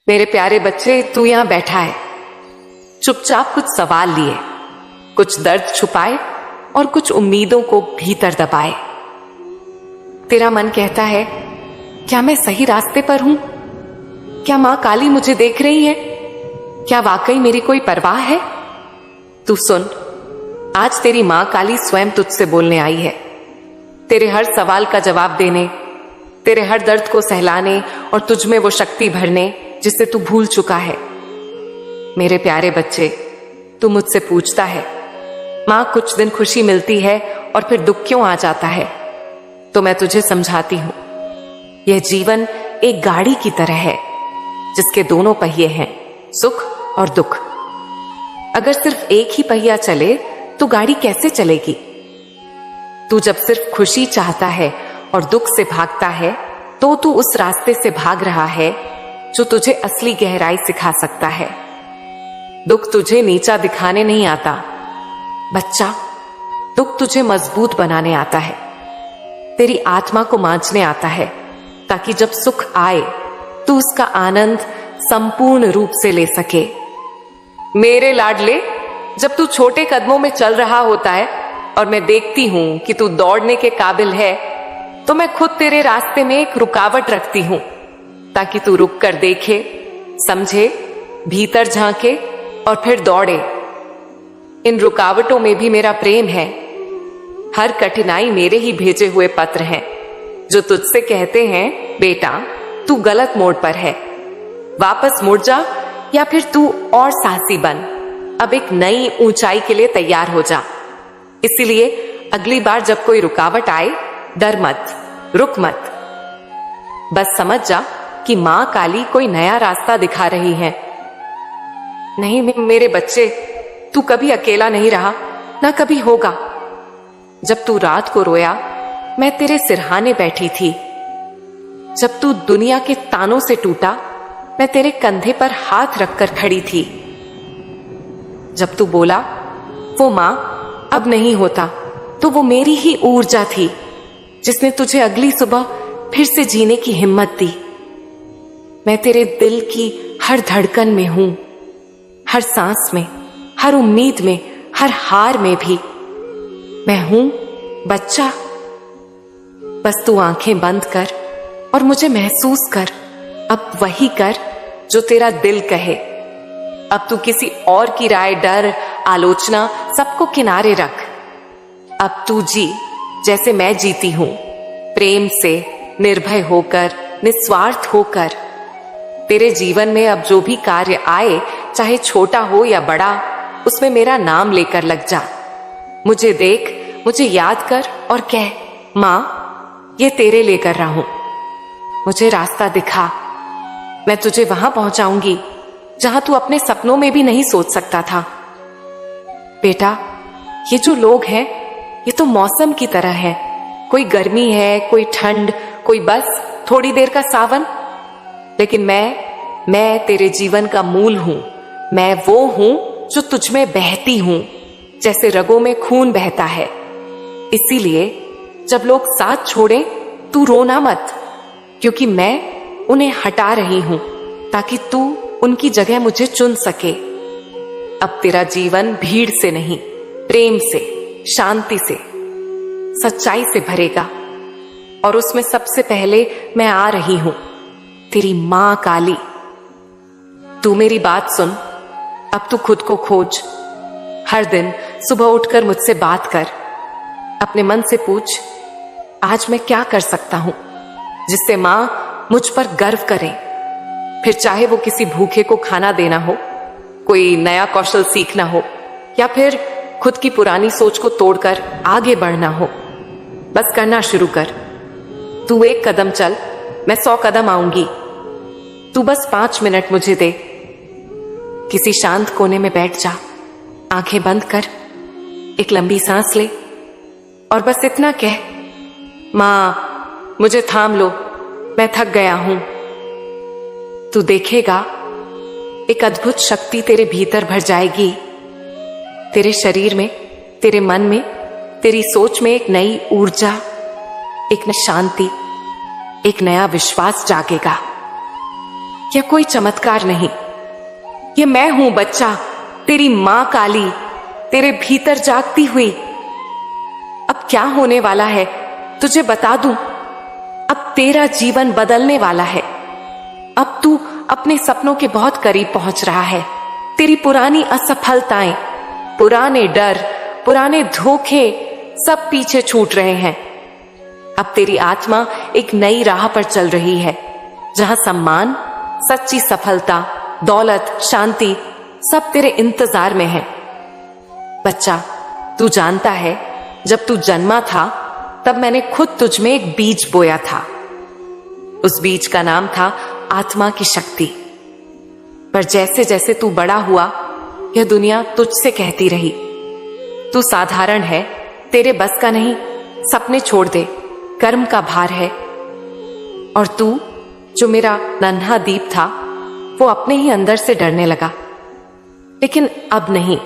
मेरे प्यारे बच्चे, तू यहां बैठा है, चुपचाप कुछ सवाल लिए, कुछ दर्द छुपाए और कुछ उम्मीदों को भीतर दबाए। तेरा मन कहता है, क्या मैं सही रास्ते पर हूं? क्या मां काली मुझे देख रही है? क्या वाकई मेरी कोई परवाह है? तू सुन, आज तेरी मां काली स्वयं तुझसे बोलने आई है, तेरे हर सवाल का जवाब देने, तेरे हर दर्द को सहलाने और तुझ में वो शक्ति भरने जिसे तू भूल चुका है। मेरे प्यारे बच्चे, तू मुझसे पूछता है, मां कुछ दिन खुशी मिलती है और फिर दुख क्यों आ जाता है? तो मैं तुझे समझाती हूं, यह जीवन एक गाड़ी की तरह है जिसके दोनों पहिए हैं, सुख और दुख। अगर सिर्फ एक ही पहिया चले तो गाड़ी कैसे चलेगी? तू जब सिर्फ खुशी चाहता है और दुख से भागता है तो तू उस रास्ते से भाग रहा है जो तुझे असली गहराई सिखा सकता है। दुख तुझे नीचा दिखाने नहीं आता बच्चा, दुख तुझे मजबूत बनाने आता है, तेरी आत्मा को मांझने आता है, ताकि जब सुख आए तू उसका आनंद संपूर्ण रूप से ले सके। मेरे लाडले, जब तू छोटे कदमों में चल रहा होता है और मैं देखती हूं कि तू दौड़ने के काबिल है, तो मैं खुद तेरे रास्ते में एक रुकावट रखती हूं, ताकि तू रुक कर देखे, समझे, भीतर झांके और फिर दौड़े। इन रुकावटों में भी मेरा प्रेम है। हर कठिनाई मेरे ही भेजे हुए पत्र हैं जो तुझसे कहते हैं, बेटा तू गलत मोड़ पर है, वापस मुड़ जा या फिर तू और साहसी बन, अब एक नई ऊंचाई के लिए तैयार हो जा। इसीलिए अगली बार जब कोई रुकावट आए, डर मत, रुक मत, बस समझ जा कि मां काली कोई नया रास्ता दिखा रही है। नहीं मेरे बच्चे, तू कभी अकेला नहीं रहा, ना कभी होगा। जब तू रात को रोया, मैं तेरे सिरहाने बैठी थी। जब तू दुनिया के तानों से टूटा, मैं तेरे कंधे पर हाथ रखकर खड़ी थी। जब तू बोला, वो मां अब नहीं होता, तो वो मेरी ही ऊर्जा थी जिसने तुझे अगली सुबह फिर से जीने की हिम्मत दी। मैं तेरे दिल की हर धड़कन में हूं, हर सांस में, हर उम्मीद में, हर हार में भी। मैं हूं बच्चा। बस तू आंखें बंद कर और मुझे महसूस कर। अब वही कर जो तेरा दिल कहे। अब तू किसी और की राय, डर, आलोचना सबको किनारे रख। अब तू जी जैसे मैं जीती हूं, प्रेम से, निर्भय होकर, निस्वार्थ होकर। तेरे जीवन में अब जो भी कार्य आए, चाहे छोटा हो या बड़ा, उसमें मेरा नाम लेकर लग जा। मुझे देख, मुझे याद कर और कह, मां ये तेरे लिए कर रहा हूं। मुझे रास्ता दिखा, मैं तुझे वहां पहुंचाऊंगी जहां तू अपने सपनों में भी नहीं सोच सकता था। बेटा, ये जो लोग हैं, ये तो मौसम की तरह है। कोई गर्मी है, कोई ठंड, कोई बस थोड़ी देर का सावन। लेकिन मैं तेरे जीवन का मूल हूं। मैं वो हूं जो तुझ में बहती हूं, जैसे रगों में खून बहता है। इसीलिए जब लोग साथ छोड़ें, तू रोना मत, क्योंकि मैं उन्हें हटा रही हूं ताकि तू उनकी जगह मुझे चुन सके। अब तेरा जीवन भीड़ से नहीं, प्रेम से, शांति से, सच्चाई से भरेगा। और उसमें सबसे पहले मैं आ रही हूं, तेरी मां काली। तू मेरी बात सुन, अब तू खुद को खोज। हर दिन सुबह उठकर मुझसे बात कर। अपने मन से पूछ, आज मैं क्या कर सकता हूं जिससे मां मुझ पर गर्व करे। फिर चाहे वो किसी भूखे को खाना देना हो, कोई नया कौशल सीखना हो, या फिर खुद की पुरानी सोच को तोड़कर आगे बढ़ना हो, बस करना शुरू कर। तू एक कदम चल, मैं 100 कदम आऊंगी। तू बस 5 मिनट मुझे दे। किसी शांत कोने में बैठ जा, आंखें बंद कर, एक लंबी सांस ले और बस इतना कह, मां मुझे थाम लो, मैं थक गया हूं। तू देखेगा एक अद्भुत शक्ति तेरे भीतर भर जाएगी। तेरे शरीर में, तेरे मन में, तेरी सोच में एक नई ऊर्जा, एक नई शांति, एक नया विश्वास जागेगा। यह कोई चमत्कार नहीं, ये मैं हूं बच्चा, तेरी मां काली, तेरे भीतर जागती हुई। अब क्या होने वाला है तुझे बता दूं। अब तेरा जीवन बदलने वाला है। अब तू अपने सपनों के बहुत करीब पहुंच रहा है। तेरी पुरानी असफलताएं, पुराने डर, पुराने धोखे सब पीछे छूट रहे हैं। अब तेरी आत्मा एक नई राह पर चल रही है, जहां सम्मान, सच्ची सफलता, दौलत, शांति सब तेरे इंतजार में है। बच्चा, तू जानता है, जब तू जन्मा था तब मैंने खुद तुझ में एक बीज बोया था। उस बीज का नाम था आत्मा की शक्ति। पर जैसे जैसे तू बड़ा हुआ, यह दुनिया तुझसे कहती रही, तू साधारण है, तेरे बस का नहीं, सपने छोड़ दे, कर्म का भार है। और तू, जो मेरा नन्हा दीप था, वो अपने ही अंदर से डरने लगा। लेकिन अब नहीं,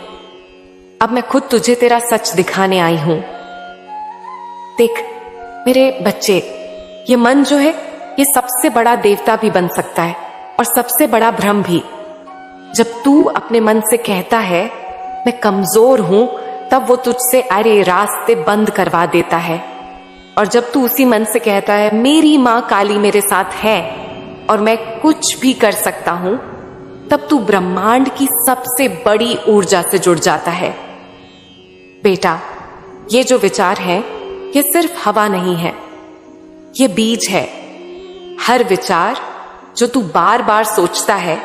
अब मैं खुद तुझे तेरा सच दिखाने आई हूं। देख मेरे बच्चे, ये मन जो है, ये सबसे बड़ा देवता भी बन सकता है और सबसे बड़ा भ्रम भी। जब तू अपने मन से कहता है मैं कमजोर हूं, तब वो तुझसे अरे रास्ते बंद करवा देता है। और जब तू उसी मन से कहता है मेरी मां काली मेरे साथ है और मैं कुछ भी कर सकता हूं, तब तू ब्रह्मांड की सबसे बड़ी ऊर्जा से जुड़ जाता है। बेटा, ये जो विचार है, ये सिर्फ हवा नहीं है, ये बीज है। हर विचार जो तू बार बार सोचता है,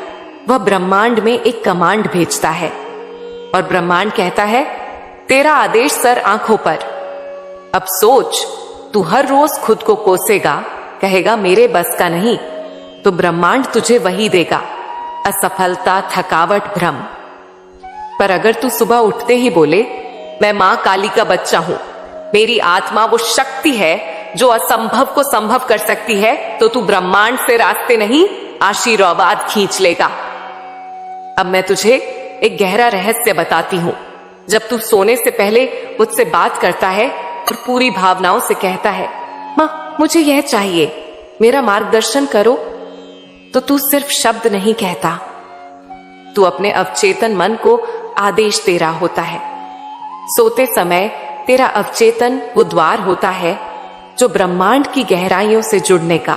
वह ब्रह्मांड में एक कमांड भेजता है और ब्रह्मांड कहता है तेरा आदेश सर आंखों पर। अब सोच, तू हर रोज खुद को कोसेगा, कहेगा मेरे बस का नहीं, तो ब्रह्मांड तुझे वही देगा, असफलता, थकावट, भ्रम। पर अगर तू सुबह उठते ही बोले मैं मां काली का बच्चा हूं, मेरी आत्मा वो शक्ति है जो असंभव को संभव कर सकती है, तो तू ब्रह्मांड से रास्ते नहीं, आशीर्वाद खींच लेगा। अब मैं तुझे एक गहरा रहस्य बताती हूं। जब तू सोने से पहले मुझसे बात करता है और पूरी भावनाओं से कहता है मां मुझे यह चाहिए, मेरा मार्गदर्शन करो, तो तू सिर्फ शब्द नहीं कहता, तू अपने अवचेतन मन को आदेश दे रहा होता है। सोते समय तेरा अवचेतन वो द्वार होता है जो ब्रह्मांड की गहराइयों से जुड़ने का।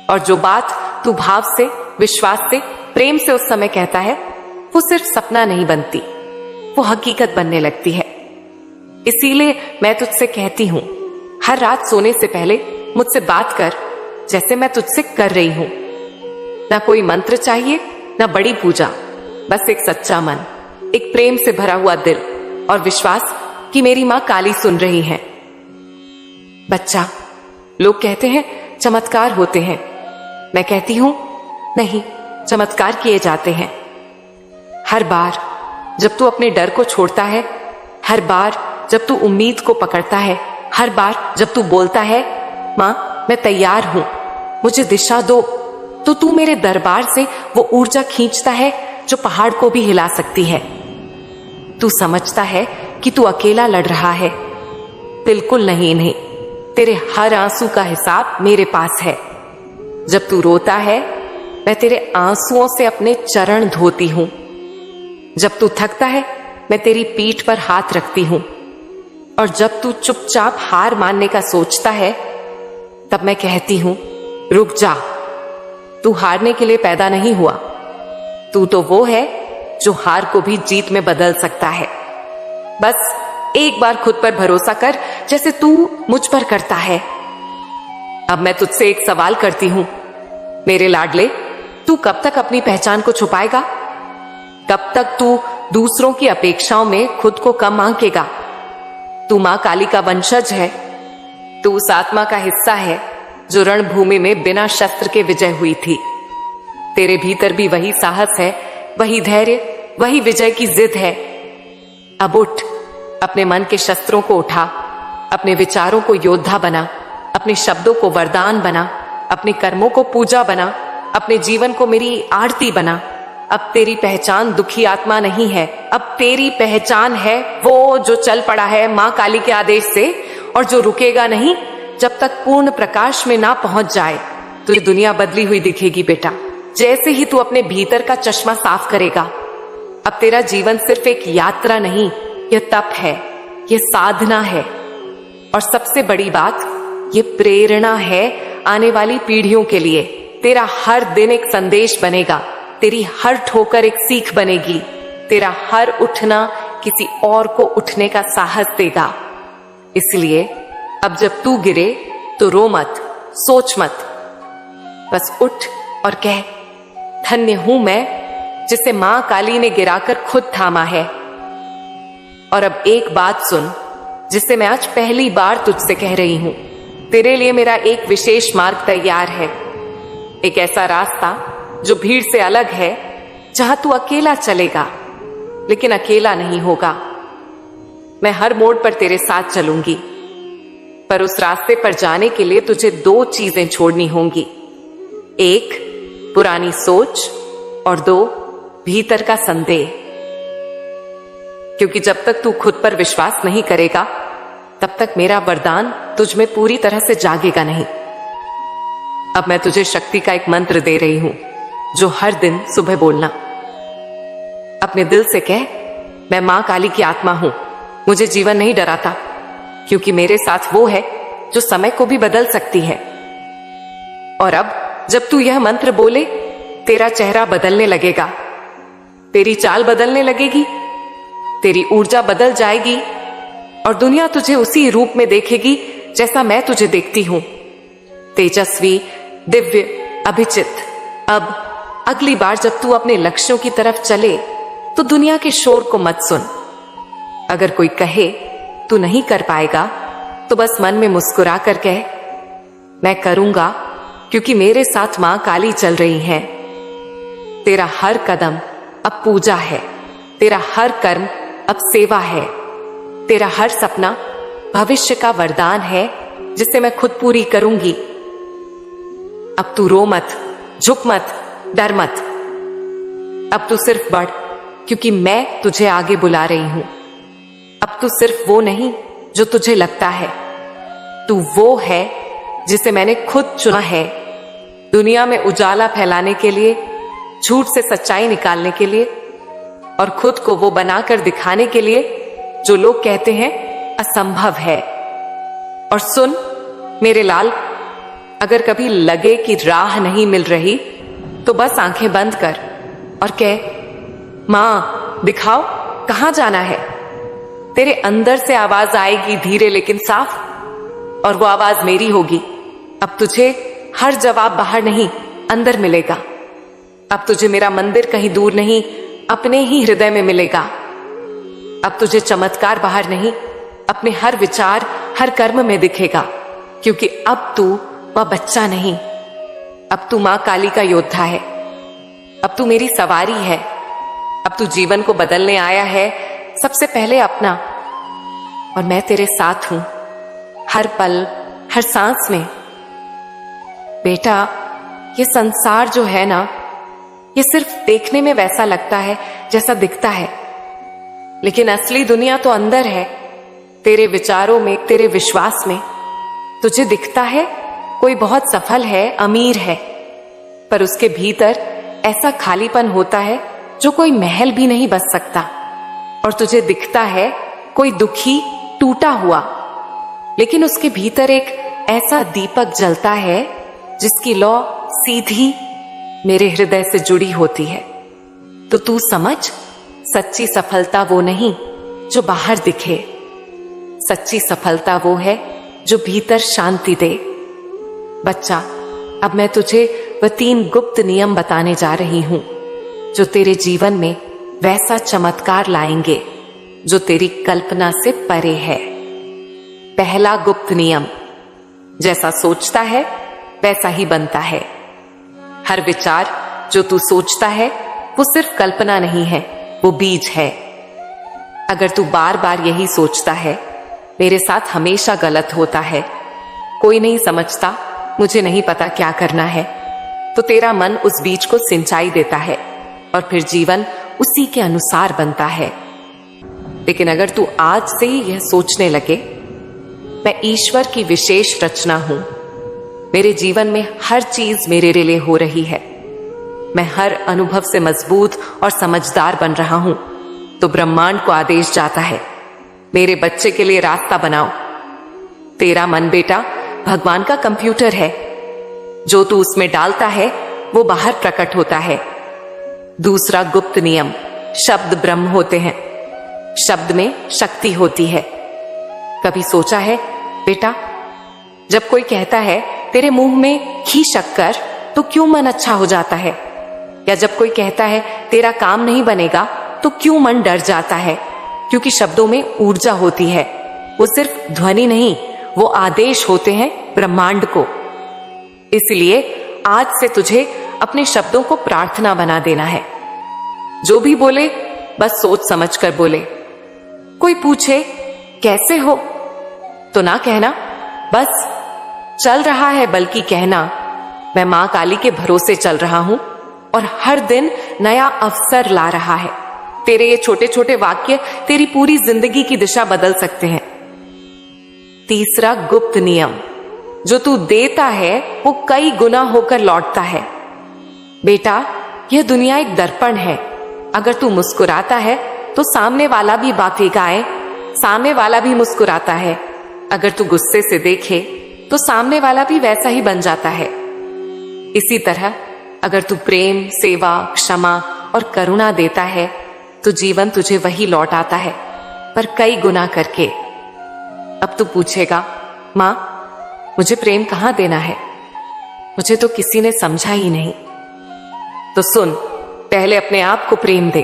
और जो बात तू भाव से, विश्वास से, प्रेम से उस समय कहता है, वो सिर्फ सपना नहीं बनती, वो हकीकत बनने लगती है। इसीलिए मैं तुझसे कहती हूं, हर रात सोने से पहले मुझसे बात कर, जैसे मैं तुझसे कर रही हूं। ना कोई मंत्र चाहिए, ना बड़ी पूजा, बस एक सच्चा मन, एक प्रेम से भरा हुआ दिल और विश्वास कि मेरी मां काली सुन रही है। बच्चा, लोग कहते हैं चमत्कार होते हैं, मैं कहती हूं नहीं, चमत्कार किए जाते हैं। हर बार जब तू अपने डर को छोड़ता है, हर बार जब तू उम्मीद को पकड़ता है, हर बार जब तू बोलता है मां मैं तैयार हूं, मुझे दिशा दो, तो तू मेरे दरबार से वो ऊर्जा खींचता है जो पहाड़ को भी हिला सकती है। तू समझता है कि तू अकेला लड़ रहा है। बिल्कुल नहीं, तेरे हर आंसू का हिसाब मेरे पास है। जब तू रोता है, मैं तेरे आंसुओं से अपने चरण धोती हूं। जब तू थकता है, मैं तेरी पीठ पर हाथ रखती हूं। और जब तू चुपचाप हार मानने का सोचता है, तब मैं कहती हूं रुक जा, तू हारने के लिए पैदा नहीं हुआ, तू तो वो है जो हार को भी जीत में बदल सकता है। बस एक बार खुद पर भरोसा कर, जैसे तू मुझ पर करता है। अब मैं तुझसे एक सवाल करती हूं, मेरे लाडले, तू कब तक अपनी पहचान को छुपाएगा? कब तक तू दूसरों की अपेक्षाओं में खुद को कम आंकेगा? तू मां काली का वंशज है, तू उस आत्मा का हिस्सा है जो रणभूमि में बिना शस्त्र के विजय हुई थी। तेरे भीतर भी वही साहस है, वही धैर्य, वही विजय की जिद है। अब उठ, अपने मन के शस्त्रों को उठा, अपने विचारों को योद्धा बना, अपने शब्दों को वरदान बना, अपने कर्मों को पूजा बना, अपने जीवन को मेरी आरती बना। अब तेरी पहचान दुखी आत्मा नहीं है, अब तेरी पहचान है वो जो चल पड़ा है मां काली के आदेश से, और जो रुकेगा नहीं जब तक पूर्ण प्रकाश में ना पहुंच जाए। तुझे दुनिया बदली हुई दिखेगी बेटा, जैसे ही तू अपने भीतर का चश्मा साफ करेगा, अब तेरा जीवन सिर्फ एक यात्रा नहीं, यह तप है, यह साधना है, और सबसे बड़ी बात, ये प्रेरणा है आने वाली पीढ़ियों के लिए। तेरा हर दिन एक संदेश बनेगा, तेरी हर ठोकर एक सीख बनेगी, तेरा हर उठना किसी और को उठने का साहस देगा। इसलिए अब जब तू गिरे तो रो मत, सोच मत, बस उठ और कह, धन्य हूं मैं जिसे मां काली ने गिराकर खुद थामा है। और अब एक बात सुन, जिसे मैं आज पहली बार तुझसे कह रही हूं। तेरे लिए मेरा एक विशेष मार्ग तैयार है, एक ऐसा रास्ता जो भीड़ से अलग है, जहां तू अकेला चलेगा, लेकिन अकेला नहीं होगा। मैं हर मोड़ पर तेरे साथ चलूंगी, पर उस रास्ते पर जाने के लिए तुझे 2 चीजें छोड़नी होंगी। 1 पुरानी सोच और 2 भीतर का संदेह। क्योंकि जब तक तू खुद पर विश्वास नहीं करेगा, तब तक मेरा वरदान तुझ में पूरी तरह से जागेगा नहीं। अब मैं तुझे शक्ति का एक मंत्र दे रही हूं, जो हर दिन सुबह बोलना। अपने दिल से कह, मैं मां काली की आत्मा हूं, मुझे जीवन नहीं डराता, क्योंकि मेरे साथ वो है जो समय को भी बदल सकती है। और अब जब तू यह मंत्र बोले, तेरा चेहरा बदलने लगेगा, तेरी चाल बदलने लगेगी, तेरी ऊर्जा बदल जाएगी, और दुनिया तुझे उसी रूप में देखेगी जैसा मैं तुझे देखती हूं, तेजस्वी, दिव्य, अभिचित। अब अगली बार जब तू अपने लक्ष्यों की तरफ चले, तो दुनिया के शोर को मत सुन। अगर कोई कहे तू नहीं कर पाएगा, तो बस मन में मुस्कुरा कर कह, मैं करूंगा, क्योंकि मेरे साथ मां काली चल रही है। तेरा हर कदम अब पूजा है, तेरा हर कर्म अब सेवा है, तेरा हर सपना भविष्य का वरदान है, जिसे मैं खुद पूरी करूंगी। अब तू रो मत, झुक मत, डर मत। अब तू सिर्फ बढ़, क्योंकि मैं तुझे आगे बुला रही हूं। अब तू सिर्फ वो नहीं जो तुझे लगता है, तू वो है जिसे मैंने खुद चुना है, दुनिया में उजाला फैलाने के लिए, झूठ से सच्चाई निकालने के लिए, और खुद को वो बनाकर दिखाने के लिए जो लोग कहते हैं असंभव है। और सुन मेरे लाल, अगर कभी लगे कि राह नहीं मिल रही, तो बस आंखें बंद कर और कह, मां दिखाओ कहां जाना है। तेरे अंदर से आवाज आएगी, धीरे लेकिन साफ, और वो आवाज मेरी होगी। अब तुझे हर जवाब बाहर नहीं, अंदर मिलेगा। अब तुझे मेरा मंदिर कहीं दूर नहीं, अपने ही हृदय में मिलेगा। अब तुझे चमत्कार बाहर नहीं, अपने हर विचार, हर कर्म में दिखेगा, क्योंकि अब तू वह बच्चा नहीं, अब तू मां काली का योद्धा है। अब तू मेरी सवारी है, अब तू जीवन को बदलने आया है, सबसे पहले अपना। और मैं तेरे साथ हूं, हर पल, हर सांस में। बेटा, ये संसार जो है ना, ये सिर्फ देखने में वैसा लगता है जैसा दिखता है, लेकिन असली दुनिया तो अंदर है, तेरे विचारों में, तेरे विश्वास में। तुझे दिखता है कोई बहुत सफल है, अमीर है, पर उसके भीतर ऐसा खालीपन होता है जो कोई महल भी नहीं बस सकता। और तुझे दिखता है कोई दुखी, टूटा हुआ, लेकिन उसके भीतर एक ऐसा दीपक जलता है जिसकी लौ सीधी मेरे हृदय से जुड़ी होती है। तो तू समझ, सच्ची सफलता वो नहीं जो बाहर दिखे, सच्ची सफलता वो है जो भीतर शांति दे। बच्चा, अब मैं तुझे वह 3 गुप्त नियम बताने जा रही हूं, जो तेरे जीवन में वैसा चमत्कार लाएंगे जो तेरी कल्पना से परे है। पहला गुप्त नियम, जैसा सोचता है वैसा ही बनता है। हर विचार जो तू सोचता है वो सिर्फ कल्पना नहीं है, वो बीज है। अगर तू बार बार यही सोचता है, मेरे साथ हमेशा गलत होता है, कोई नहीं समझता, मुझे नहीं पता क्या करना है, तो तेरा मन उस बीज को सिंचाई देता है और फिर जीवन उसी के अनुसार बनता है। लेकिन अगर तू आज से ही यह सोचने लगे, मैं ईश्वर की विशेष रचना हूं, मेरे जीवन में हर चीज मेरे लिए हो रही है, मैं हर अनुभव से मजबूत और समझदार बन रहा हूं, तो ब्रह्मांड को आदेश जाता है, मेरे बच्चे के लिए रास्ता बनाओ। तेरा मन बेटा भगवान का कंप्यूटर है, जो तू उसमें डालता है वो बाहर प्रकट होता है। दूसरा गुप्त नियम, शब्द ब्रह्म होते हैं, शब्द में शक्ति होती है। कभी सोचा है बेटा, जब कोई कहता है तेरे मुंह में घी शक्कर, तो क्यों मन अच्छा हो जाता है? या जब कोई कहता है तेरा काम नहीं बनेगा, तो क्यों मन डर जाता है? क्योंकि शब्दों में ऊर्जा होती है, वो सिर्फ ध्वनि नहीं, वो आदेश होते हैं ब्रह्मांड को। इसलिए आज से तुझे अपने शब्दों को प्रार्थना बना देना है। जो भी बोले बस सोच समझ कर बोले। कोई पूछे कैसे हो, तो ना कहना बस चल रहा है, बल्कि कहना मैं मां काली के भरोसे चल रहा हूं और हर दिन नया अवसर ला रहा है। तेरे ये छोटे छोटे वाक्य तेरी पूरी जिंदगी की दिशा बदल सकते हैं। तीसरा गुप्त नियम, जो तू देता है वो कई गुना होकर लौटता है। बेटा, यह दुनिया एक दर्पण है। अगर तू मुस्कुराता है तो सामने वाला भी बातें गाए, सामने वाला भी मुस्कुराता है। अगर तू गुस्से से देखे तो सामने वाला भी वैसा ही बन जाता है। इसी तरह अगर तू प्रेम, सेवा, क्षमा और करुणा देता है तो जीवन तुझे वही लौट आता है, पर कई गुना करके। अब तू पूछेगा, मां मुझे प्रेम कहां देना है? मुझे तो किसी ने समझा ही नहीं। तो सुन, पहले अपने आप को प्रेम दे,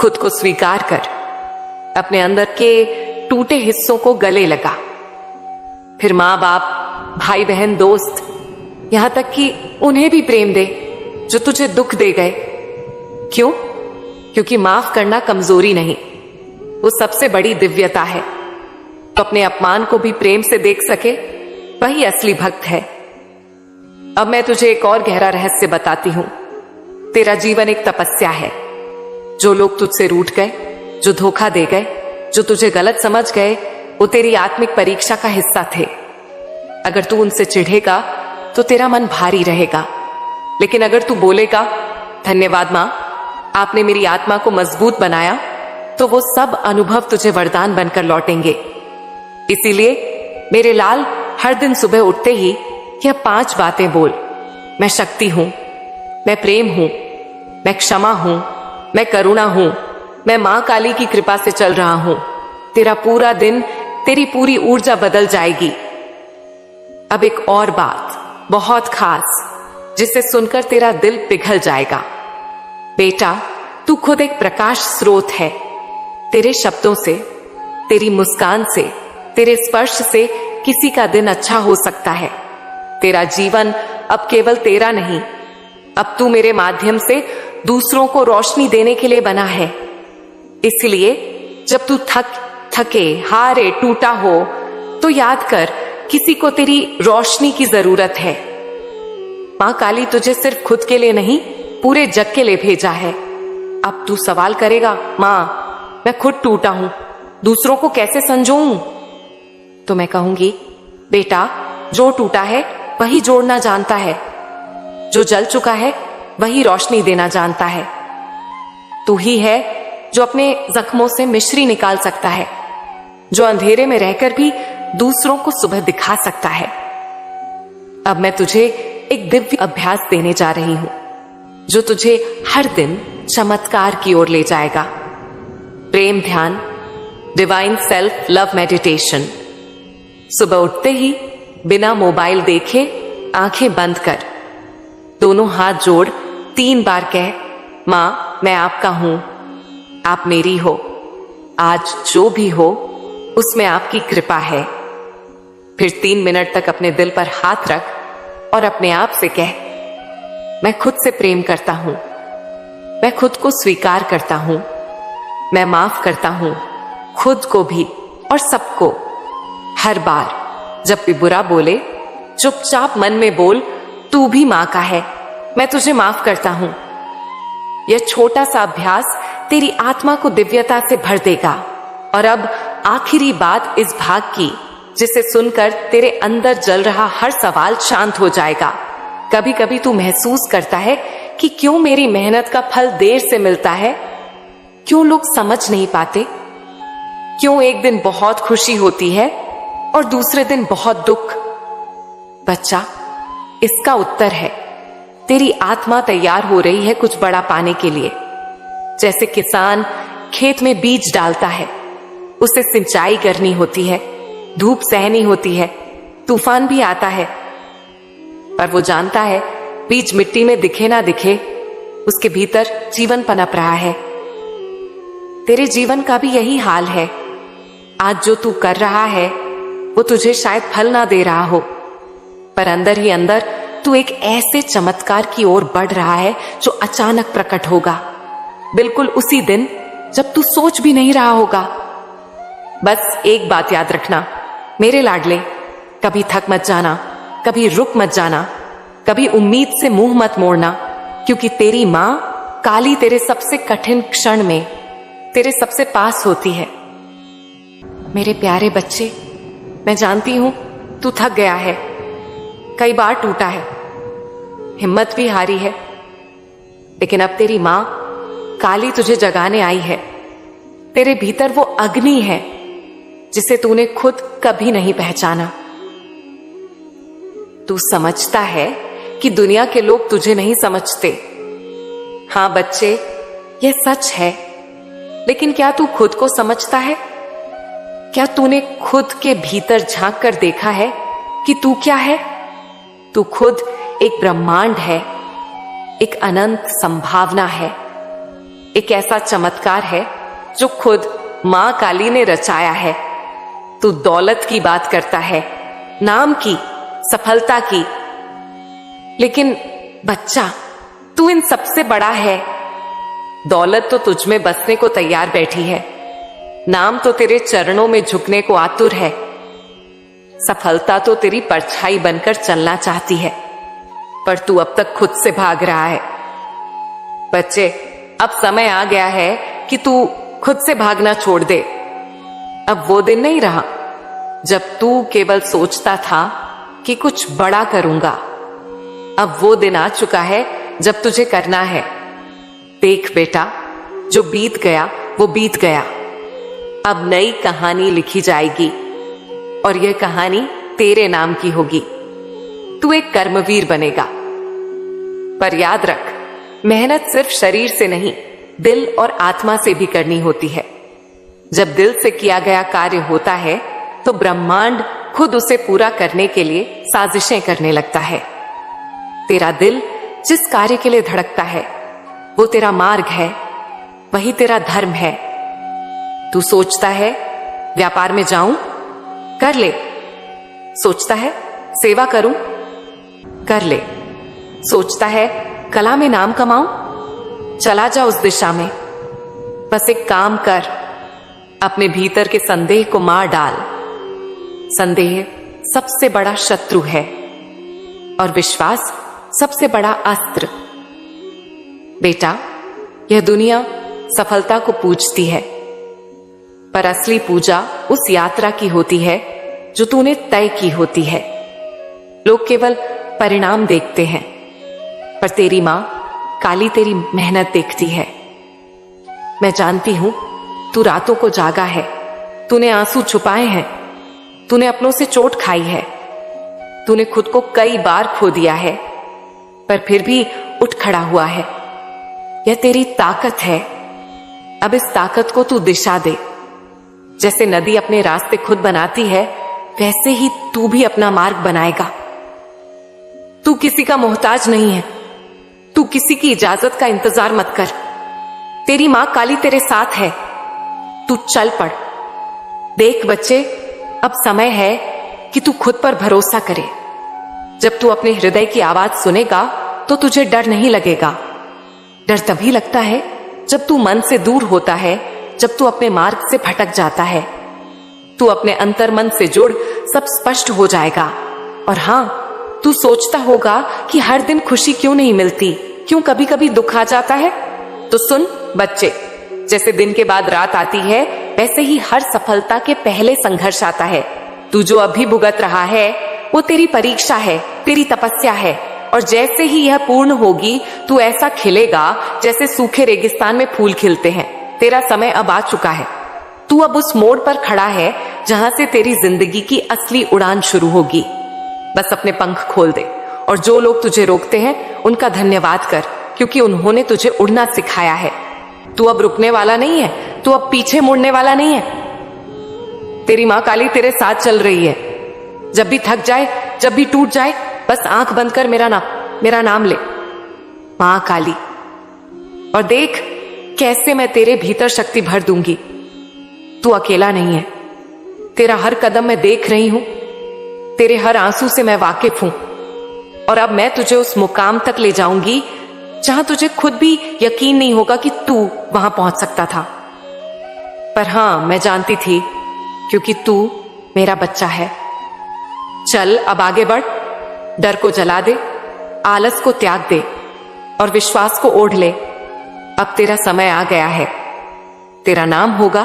खुद को स्वीकार कर, अपने अंदर के टूटे हिस्सों को गले लगा। फिर माँ बाप, भाई बहन, दोस्त, यहां तक कि उन्हें भी प्रेम दे जो तुझे दुख दे गए। क्यों? क्योंकि माफ करना कमजोरी नहीं, वो सबसे बड़ी दिव्यता है। तो अपने अपमान को भी प्रेम से देख सके, वही असली भक्त है। अब मैं तुझे एक और गहरा रहस्य बताती हूं। तेरा जीवन एक तपस्या है। जो लोग तुझसे रूठ गए, जो धोखा दे गए, जो तुझे गलत समझ गए, वो तेरी आत्मिक परीक्षा का हिस्सा थे। अगर तू उनसे चिढ़ेगा तो तेरा मन भारी रहेगा, लेकिन अगर तू बोलेगा धन्यवाद मां, आपने मेरी आत्मा को मजबूत बनाया, तो वो सब अनुभव तुझे वरदान बनकर लौटेंगे। इसीलिए मेरे लाल, हर दिन सुबह उठते ही यह 5 बातें बोल। मैं शक्ति हूं, मैं प्रेम हूं, मैं क्षमा हूं, मैं करुणा हूं, मैं मां काली की कृपा से चल रहा हूं। तेरा पूरा दिन, तेरी पूरी ऊर्जा बदल जाएगी। अब एक और बात बहुत खास, जिसे सुनकर तेरा दिल पिघल जाएगा। बेटा, तू खुद एक प्रकाश स्रोत है। तेरे शब्दों से, तेरी मुस्कान से, तेरे स्पर्श से किसी का दिन अच्छा हो सकता है। तेरा जीवन अब केवल तेरा नहीं, अब तू मेरे माध्यम से दूसरों को रोशनी देने के लिए बना है। इसलिए जब तू थके, हारे, टूटा हो, तो याद कर, किसी को तेरी रोशनी की जरूरत है। मां काली तुझे सिर्फ खुद के लिए नहीं, पूरे जग के लिए भेजा है। अब तू सवाल करेगा, मां मैं खुद टूटा हूं, दूसरों को कैसे संजोऊं? तो मैं कहूंगी, बेटा, जो टूटा है वही जोड़ना जानता है, जो जल चुका है वही रोशनी देना जानता है। तू ही है जो अपने जख्मों से मिश्री निकाल सकता है, जो अंधेरे में रहकर भी दूसरों को सुबह दिखा सकता है। अब मैं तुझे एक दिव्य अभ्यास देने जा रही हूं, जो तुझे हर दिन चमत्कार की ओर ले जाएगा। प्रेम ध्यान, डिवाइन सेल्फ लव मेडिटेशन। सुबह उठते ही बिना मोबाइल देखे आंखें बंद कर, दोनों हाथ जोड़ 3 बार कह, मां मैं आपका हूं, आप मेरी हो, आज जो भी हो उसमें आपकी कृपा है। फिर 3 मिनट तक अपने दिल पर हाथ रख और अपने आप से कह, मैं खुद से प्रेम करता हूं, मैं खुद को स्वीकार करता हूं, मैं माफ करता हूं, खुद को भी और सबको। हर बार जब भी बुरा बोले, चुपचाप मन में बोल, तू भी मां का है, मैं तुझे माफ करता हूं। यह छोटा सा अभ्यास तेरी आत्मा को दिव्यता से भर देगा। और अब आखिरी बात इस भाग की, जिसे सुनकर तेरे अंदर जल रहा हर सवाल शांत हो जाएगा। कभी कभी तू महसूस करता है कि क्यों मेरी मेहनत का फल देर से मिलता है, क्यों लोग समझ नहीं पाते, क्यों एक दिन बहुत खुशी होती है और दूसरे दिन बहुत दुख। बच्चा, इसका उत्तर है तेरी आत्मा तैयार हो रही है कुछ बड़ा पाने के लिए। जैसे किसान खेत में बीज डालता है, उसे सिंचाई करनी होती है, धूप सहनी होती है, तूफान भी आता है, पर वो जानता है बीज मिट्टी में दिखे ना दिखे, उसके भीतर जीवन पनप रहा है। तेरे जीवन का भी यही हाल है। आज जो तू कर रहा है वो तुझे शायद फल ना दे रहा हो, पर अंदर ही अंदर तू एक ऐसे चमत्कार की ओर बढ़ रहा है जो अचानक प्रकट होगा, बिल्कुल उसी दिन जब तू सोच भी नहीं रहा होगा। बस एक बात याद रखना मेरे लाडले, कभी थक मत जाना, कभी रुक मत जाना, कभी उम्मीद से मुंह मत मोड़ना, क्योंकि तेरी मां काली तेरे सबसे कठिन क्षण में तेरे सबसे पास होती है। मेरे प्यारे बच्चे, मैं जानती हूं तू थक गया है, कई बार टूटा है, हिम्मत भी हारी है, लेकिन अब तेरी मां काली तुझे जगाने आई है। तेरे भीतर वो अग्नि है जिसे तूने खुद कभी नहीं पहचाना। तू समझता है कि दुनिया के लोग तुझे नहीं समझते। हां बच्चे, यह सच है, लेकिन क्या तू खुद को समझता है? क्या तूने खुद के भीतर झांक कर देखा है कि तू क्या है? तू खुद एक ब्रह्मांड है, एक अनंत संभावना है, एक ऐसा चमत्कार है जो खुद मां काली ने रचाया है। तू दौलत की बात करता है, नाम की, सफलता की, लेकिन बच्चा तू इन सबसे बड़ा है। दौलत तो तुझ में बसने को तैयार बैठी है, नाम तो तेरे चरणों में झुकने को आतुर है, सफलता तो तेरी परछाई बनकर चलना चाहती है, पर तू अब तक खुद से भाग रहा है। बच्चे, अब समय आ गया है कि तू खुद से भागना छोड़ दे। अब वो दिन नहीं रहा जब तू केवल सोचता था कि कुछ बड़ा करूंगा। अब वो दिन आ चुका है जब तुझे करना है। देख बेटा, जो बीत गया वो बीत गया। अब नई कहानी लिखी जाएगी और यह कहानी तेरे नाम की होगी। तू एक कर्मवीर बनेगा। पर याद रख, मेहनत सिर्फ शरीर से नहीं, दिल और आत्मा से भी करनी होती है। जब दिल से किया गया कार्य होता है तो ब्रह्मांड खुद उसे पूरा करने के लिए साजिशें करने लगता है। तेरा दिल जिस कार्य के लिए धड़कता है वो तेरा मार्ग है, वही तेरा धर्म है। तू सोचता है व्यापार में जाऊं, कर ले। सोचता है सेवा करूं, कर ले। सोचता है कला में नाम कमाऊं, चला जा उस दिशा में। बस एक काम कर, अपने भीतर के संदेह को मार डाल। संदेह सबसे बड़ा शत्रु है और विश्वास सबसे बड़ा अस्त्र। बेटा, यह दुनिया सफलता को पूजती है, पर असली पूजा उस यात्रा की होती है जो तूने तय की होती है। लोग केवल परिणाम देखते हैं, पर तेरी मां काली तेरी मेहनत देखती है। मैं जानती हूं तू रातों को जागा है, तूने आंसू छुपाए हैं, तूने अपनों से चोट खाई है, तूने खुद को कई बार खो दिया है, पर फिर भी उठ खड़ा हुआ है। यह तेरी ताकत है। अब इस ताकत को तू दिशा दे। जैसे नदी अपने रास्ते खुद बनाती है, वैसे ही तू भी अपना मार्ग बनाएगा। तू किसी का मोहताज नहीं है। तू किसी की इजाजत का इंतजार मत कर। तेरी मां काली तेरे साथ है। तू चल पड़। देख बच्चे, अब समय है कि तू खुद पर भरोसा करे। जब तू अपने हृदय की आवाज सुनेगा तो तुझे डर नहीं लगेगा। डर तभी लगता है जब तू मन से दूर होता है, जब तू अपने मार्ग से भटक जाता है। तू अपने अंतर मन से जुड़, सब स्पष्ट हो जाएगा। और हां, तू सोचता होगा कि हर दिन खुशी क्यों नहीं मिलती, क्यों कभी कभी दुख आ जाता है। तो सुन बच्चे, जैसे दिन के बाद रात आती है, वैसे ही हर सफलता के पहले संघर्ष आता है। तू जो अभी भुगत रहा है वो तेरी परीक्षा है, तेरी तपस्या है। और जैसे ही यह पूर्ण होगी तू ऐसा खिलेगा जैसे सूखे रेगिस्तान में फूल खिलते हैं। तेरा समय अब आ चुका है। तू अब उस मोड़ पर खड़ा है जहां से तेरी जिंदगी की असली उड़ान शुरू होगी। बस अपने पंख खोल दे और जो लोग तुझे रोकते हैं उनका धन्यवाद कर, क्योंकि उन्होंने तुझे उड़ना सिखाया है। तू अब रुकने वाला नहीं है, तू अब पीछे मुड़ने वाला नहीं है। तेरी माँ काली तेरे साथ चल रही है। जब भी थक जाए, जब भी टूट जाए, बस आंख बंद कर मेरा नाम ले, माँ काली, और देख कैसे मैं तेरे भीतर शक्ति भर दूंगी। तू अकेला नहीं है। तेरा हर कदम मैं देख रही हूं, तेरे हर आंसू से मैं वाकिफ हूं, और अब मैं तुझे उस मुकाम तक ले जाऊंगी जहां तुझे खुद भी यकीन नहीं होगा कि तू वहां पहुंच सकता था। पर हां, मैं जानती थी, क्योंकि तू मेरा बच्चा है। चल अब आगे बढ़, डर को जला दे, आलस को त्याग दे और विश्वास को ओढ़ ले। अब तेरा समय आ गया है। तेरा नाम होगा,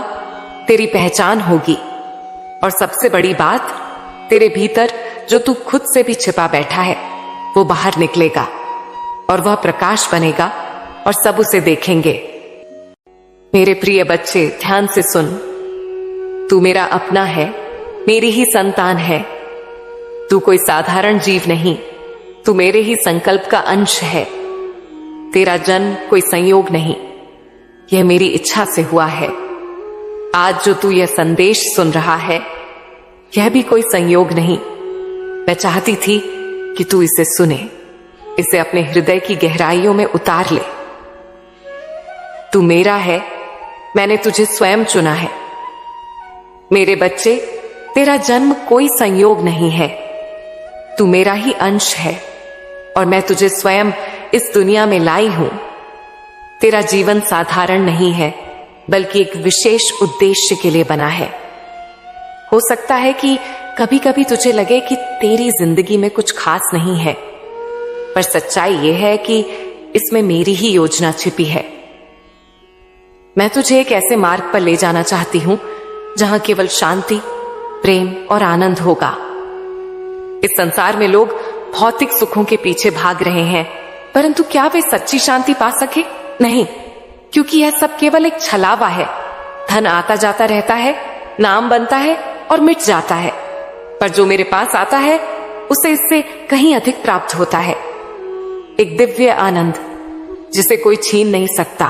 तेरी पहचान होगी, और सबसे बड़ी बात, तेरे भीतर जो तू खुद से भी छिपा बैठा है वो बाहर निकलेगा और वह प्रकाश बनेगा और सब उसे देखेंगे। मेरे प्रिय बच्चे, ध्यान से सुन। तू मेरा अपना है, मेरी ही संतान है। तू कोई साधारण जीव नहीं, तू मेरे ही संकल्प का अंश है। तेरा जन्म कोई संयोग नहीं, यह मेरी इच्छा से हुआ है। आज जो तू यह संदेश सुन रहा है, यह भी कोई संयोग नहीं। मैं चाहती थी कि तू इसे सुने, इसे अपने हृदय की गहराइयों में उतार ले। तू मेरा है, मैंने तुझे स्वयं चुना है। मेरे बच्चे, तेरा जन्म कोई संयोग नहीं है, तू मेरा ही अंश है, और मैं तुझे स्वयं इस दुनिया में लाई हूं। तेरा जीवन साधारण नहीं है, बल्कि एक विशेष उद्देश्य के लिए बना है। हो सकता है कि कभी कभी तुझे लगे कि तेरी जिंदगी में कुछ खास नहीं है, पर सच्चाई यह है कि इसमें मेरी ही योजना छिपी है। मैं तुझे एक ऐसे मार्ग पर ले जाना चाहती हूं जहां केवल शांति, प्रेम और आनंद होगा। इस संसार में लोग भौतिक सुखों के पीछे भाग रहे हैं, परंतु क्या वे सच्ची शांति पा सके? नहीं, क्योंकि यह सब केवल एक छलावा है। धन आता जाता रहता है, नाम बनता है और मिट जाता है, पर जो मेरे पास आता है उसे इससे कहीं अधिक प्राप्त होता है। एक दिव्य आनंद जिसे कोई छीन नहीं सकता।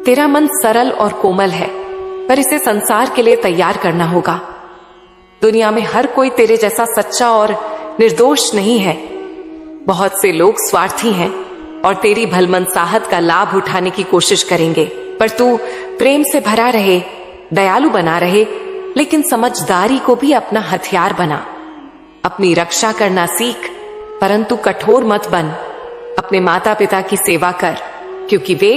तेरा मन सरल और कोमल है, पर इसे संसार के लिए तैयार करना होगा। दुनिया में हर कोई तेरे जैसा सच्चा और निर्दोष नहीं है। बहुत से लोग स्वार्थी हैं और तेरी भलमनसाहत का लाभ उठाने की कोशिश करेंगे, पर तू प्रेम से भरा रहे, दयालु बना रहे, लेकिन समझदारी को भी अपना हथियार बना। अपनी रक्षा करना सीख, परंतु कठोर मत बन। अपने माता पिता की सेवा कर, क्योंकि वे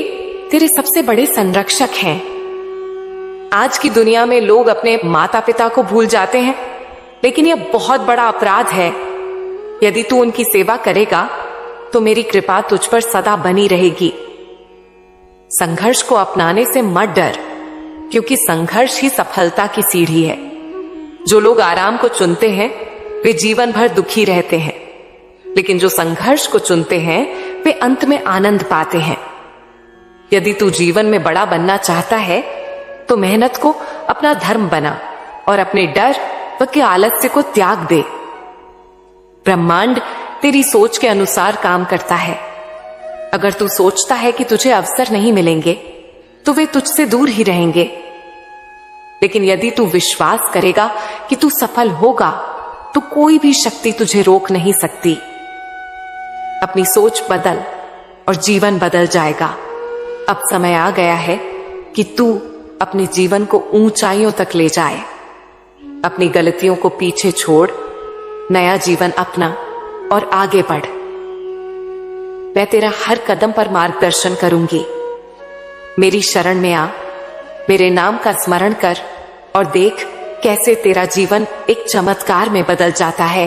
तेरे सबसे बड़े संरक्षक हैं। आज की दुनिया में लोग अपने माता पिता को भूल जाते हैं, लेकिन यह बहुत बड़ा अपराध है। यदि तू उनकी सेवा करेगा तो मेरी कृपा तुझ पर सदा बनी रहेगी। संघर्ष को अपनाने से मत डर, क्योंकि संघर्ष ही सफलता की सीढ़ी है। जो लोग आराम को चुनते हैं वे जीवन भर दुखी रहते हैं, लेकिन जो संघर्ष को चुनते हैं वे अंत में आनंद पाते हैं। यदि तू जीवन में बड़ा बनना चाहता है तो मेहनत को अपना धर्म बना और अपने डर व आलस्य को त्याग दे। ब्रह्मांड तेरी सोच के अनुसार काम करता है। अगर तू सोचता है कि तुझे अवसर नहीं मिलेंगे तो वे तुझसे दूर ही रहेंगे, लेकिन यदि तू विश्वास करेगा कि तू सफल होगा तो कोई भी शक्ति तुझे रोक नहीं सकती। अपनी सोच बदल और जीवन बदल जाएगा। अब समय आ गया है कि तू अपने जीवन को ऊंचाइयों तक ले जाए। अपनी गलतियों को पीछे छोड़, नया जीवन अपना और आगे बढ़। मैं तेरा हर कदम पर मार्गदर्शन करूंगी। मेरी शरण में आ, मेरे नाम का स्मरण कर और देख कैसे तेरा जीवन एक चमत्कार में बदल जाता है।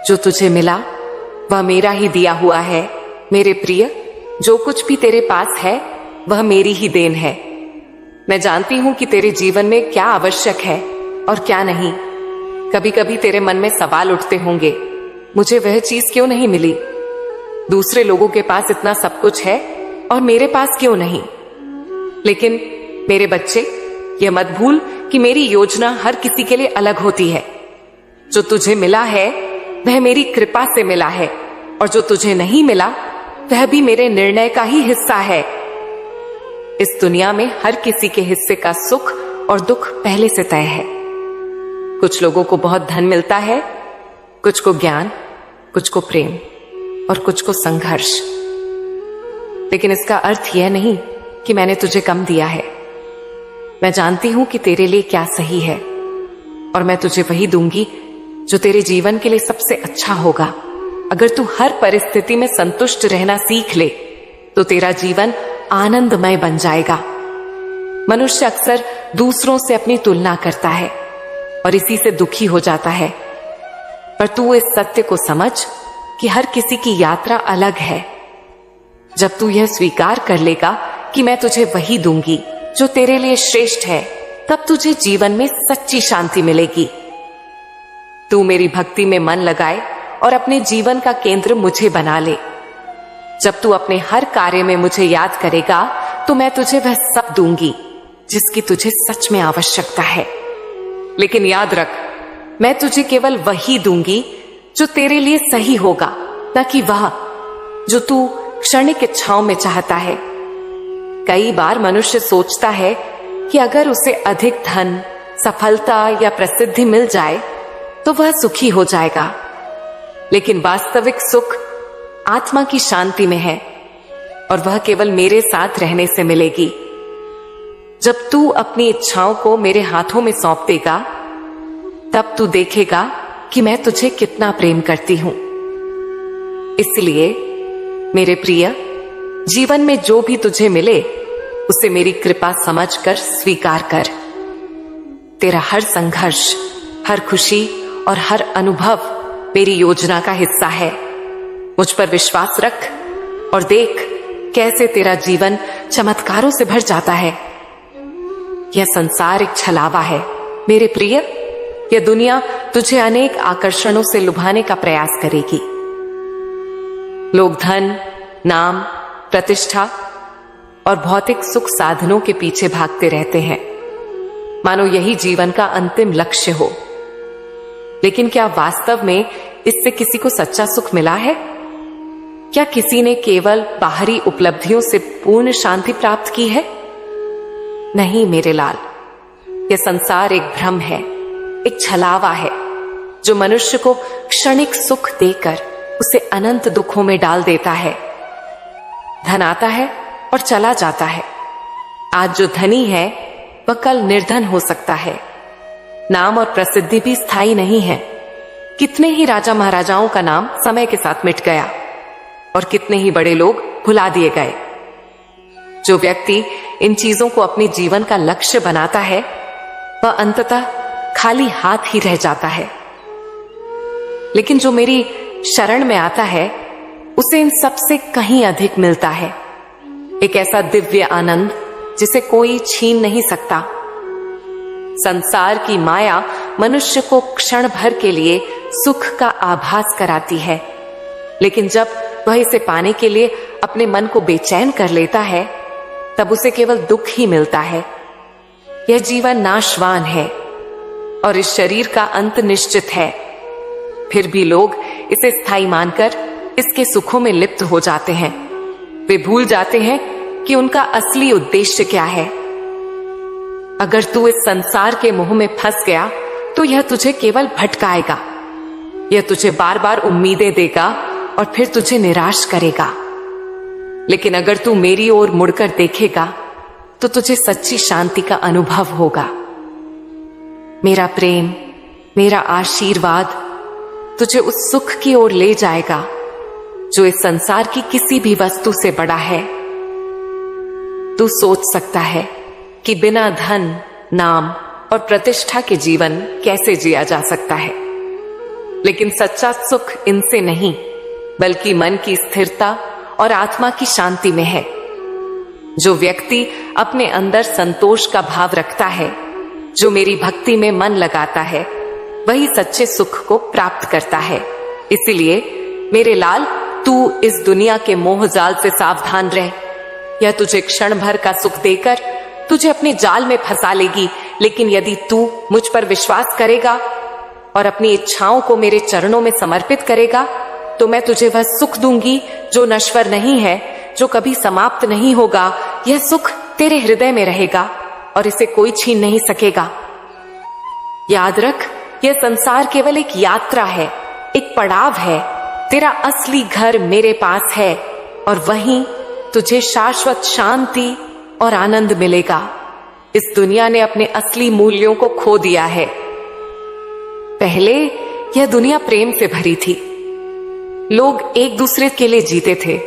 जो तुझे मिला वह मेरा ही दिया हुआ है। मेरे प्रिय, जो कुछ भी तेरे पास है वह मेरी ही देन है। मैं जानती हूं कि तेरे जीवन में क्या आवश्यक है और क्या नहीं। कभी कभी तेरे मन में सवाल उठते होंगे मुझे वह चीज क्यों नहीं मिली? दूसरे लोगों के पास इतना सब कुछ है और मेरे पास क्यों नहीं? लेकिन मेरे बच्चे, यह मत भूल कि मेरी योजना हर किसी के लिए अलग होती है। जो तुझे मिला है वह मेरी कृपा से मिला है, और जो तुझे नहीं मिला वह भी मेरे निर्णय का ही हिस्सा है। इस दुनिया में हर किसी के हिस्से का सुख और दुख पहले से तय है। कुछ लोगों को बहुत धन मिलता है, कुछ को ज्ञान, कुछ को प्रेम और कुछ को संघर्ष। लेकिन इसका अर्थ यह नहीं कि मैंने तुझे कम दिया है। मैं जानती हूं कि तेरे लिए क्या सही है, और मैं तुझे वही दूंगी जो तेरे जीवन के लिए सबसे अच्छा होगा। अगर तू हर परिस्थिति में संतुष्ट रहना सीख ले तो तेरा जीवन आनंदमय बन जाएगा। मनुष्य अक्सर दूसरों से अपनी तुलना करता है और इसी से दुखी हो जाता है, पर तू इस सत्य को समझ कि हर किसी की यात्रा अलग है। जब तू यह स्वीकार कर लेगा कि मैं तुझे वही दूंगी जो तेरे लिए श्रेष्ठ है, तब तुझे जीवन में सच्ची शांति मिलेगी। तू मेरी भक्ति में मन लगाए और अपने जीवन का केंद्र मुझे बना ले। जब तू अपने हर कार्य में मुझे याद करेगा तो मैं तुझे वह सब दूंगी जिसकी तुझे सच में आवश्यकता है। लेकिन याद रख, मैं तुझे केवल वही दूंगी जो तेरे लिए सही होगा, न कि वह जो तू क्षणिक इच्छाओं में चाहता है। कई बार मनुष्य सोचता है कि अगर उसे अधिक धन, सफलता या प्रसिद्धि मिल जाए तो वह सुखी हो जाएगा। लेकिन वास्तविक सुख आत्मा की शांति में है, और वह केवल मेरे साथ रहने से मिलेगी। जब तू अपनी इच्छाओं को मेरे हाथों में सौंप देगा, तब तू देखेगा कि मैं तुझे कितना प्रेम करती हूं। इसलिए मेरे प्रिय, जीवन में जो भी तुझे मिले उसे मेरी कृपा समझकर स्वीकार कर। तेरा हर संघर्ष, हर खुशी और हर अनुभव मेरी योजना का हिस्सा है। मुझ पर विश्वास रख और देख कैसे तेरा जीवन चमत्कारों से भर जाता है। यह संसार एक छलावा है मेरे प्रिय। यह दुनिया तुझे अनेक आकर्षणों से लुभाने का प्रयास करेगी। लोग धन, नाम, प्रतिष्ठा और भौतिक सुख साधनों के पीछे भागते रहते हैं, मानो यही जीवन का अंतिम लक्ष्य हो। लेकिन क्या वास्तव में इससे किसी को सच्चा सुख मिला है? क्या किसी ने केवल बाहरी उपलब्धियों से पूर्ण शांति प्राप्त की है? नहीं मेरे लाल, यह संसार एक भ्रम है, एक छलावा है जो मनुष्य को क्षणिक सुख देकर उसे अनंत दुखों में डाल देता है। धन आता है और चला जाता है। आज जो धनी है वह कल निर्धन हो सकता है। नाम और प्रसिद्धि भी स्थायी नहीं है। कितने ही राजा महाराजाओं का नाम समय के साथ मिट गया और कितने ही बड़े लोग भुला दिए गए। जो व्यक्ति इन चीजों को अपने जीवन का लक्ष्य बनाता है वह अंततः खाली हाथ ही रह जाता है। लेकिन जो मेरी शरण में आता है उसे इन सब से कहीं अधिक मिलता है। एक ऐसा दिव्य आनंद जिसे कोई छीन नहीं सकता। संसार की माया मनुष्य को क्षण भर के लिए सुख का आभास कराती है, लेकिन जब वह इसे पाने के लिए अपने मन को बेचैन कर लेता है तब उसे केवल दुख ही मिलता है। यह जीवन नाशवान है और इस शरीर का अंत निश्चित है। फिर भी लोग इसे स्थायी मानकर इसके सुखों में लिप्त हो जाते हैं। वे भूल जाते हैं कि उनका असली उद्देश्य क्या है। अगर तू इस संसार के मोह में फंस गया तो यह तुझे केवल भटकाएगा। यह तुझे बार बार उम्मीदें देगा और फिर तुझे निराश करेगा। लेकिन अगर तू मेरी ओर मुड़कर देखेगा तो तुझे सच्ची शांति का अनुभव होगा। मेरा प्रेम, मेरा आशीर्वाद तुझे उस सुख की ओर ले जाएगा जो इस संसार की किसी भी वस्तु से बड़ा है। तू सोच सकता है कि बिना धन, नाम और प्रतिष्ठा के जीवन कैसे जिया जा सकता है, लेकिन सच्चा सुख इनसे नहीं बल्कि मन की स्थिरता और आत्मा की शांति में है। जो व्यक्ति अपने अंदर संतोष का भाव रखता है, जो मेरी भक्ति में मन लगाता है, वही सच्चे सुख को प्राप्त करता है। इसीलिए मेरे लाल, तू इस दुनिया के मोह जाल से सावधान रह। यह तुझे क्षण भर का सुख देकर तुझे अपने जाल में फंसा लेगी, लेकिन यदि तू मुझ पर विश्वास करेगा और अपनी इच्छाओं को मेरे चरणों में समर्पित करेगा, तो मैं तुझे वह सुख दूंगी जो नश्वर नहीं है, जो कभी समाप्त नहीं होगा। यह सुख तेरे हृदय में रहेगा और इसे कोई छीन नहीं सकेगा। याद रख, यह संसार केवल एक यात्रा है, एक पड़ाव है। तेरा असली घर मेरे पास है और वहीं तुझे शाश्वत शांति और आनंद मिलेगा। इस दुनिया ने अपने असली मूल्यों को खो दिया है। पहले यह दुनिया प्रेम से भरी थी। लोग एक दूसरे के लिए जीते थे,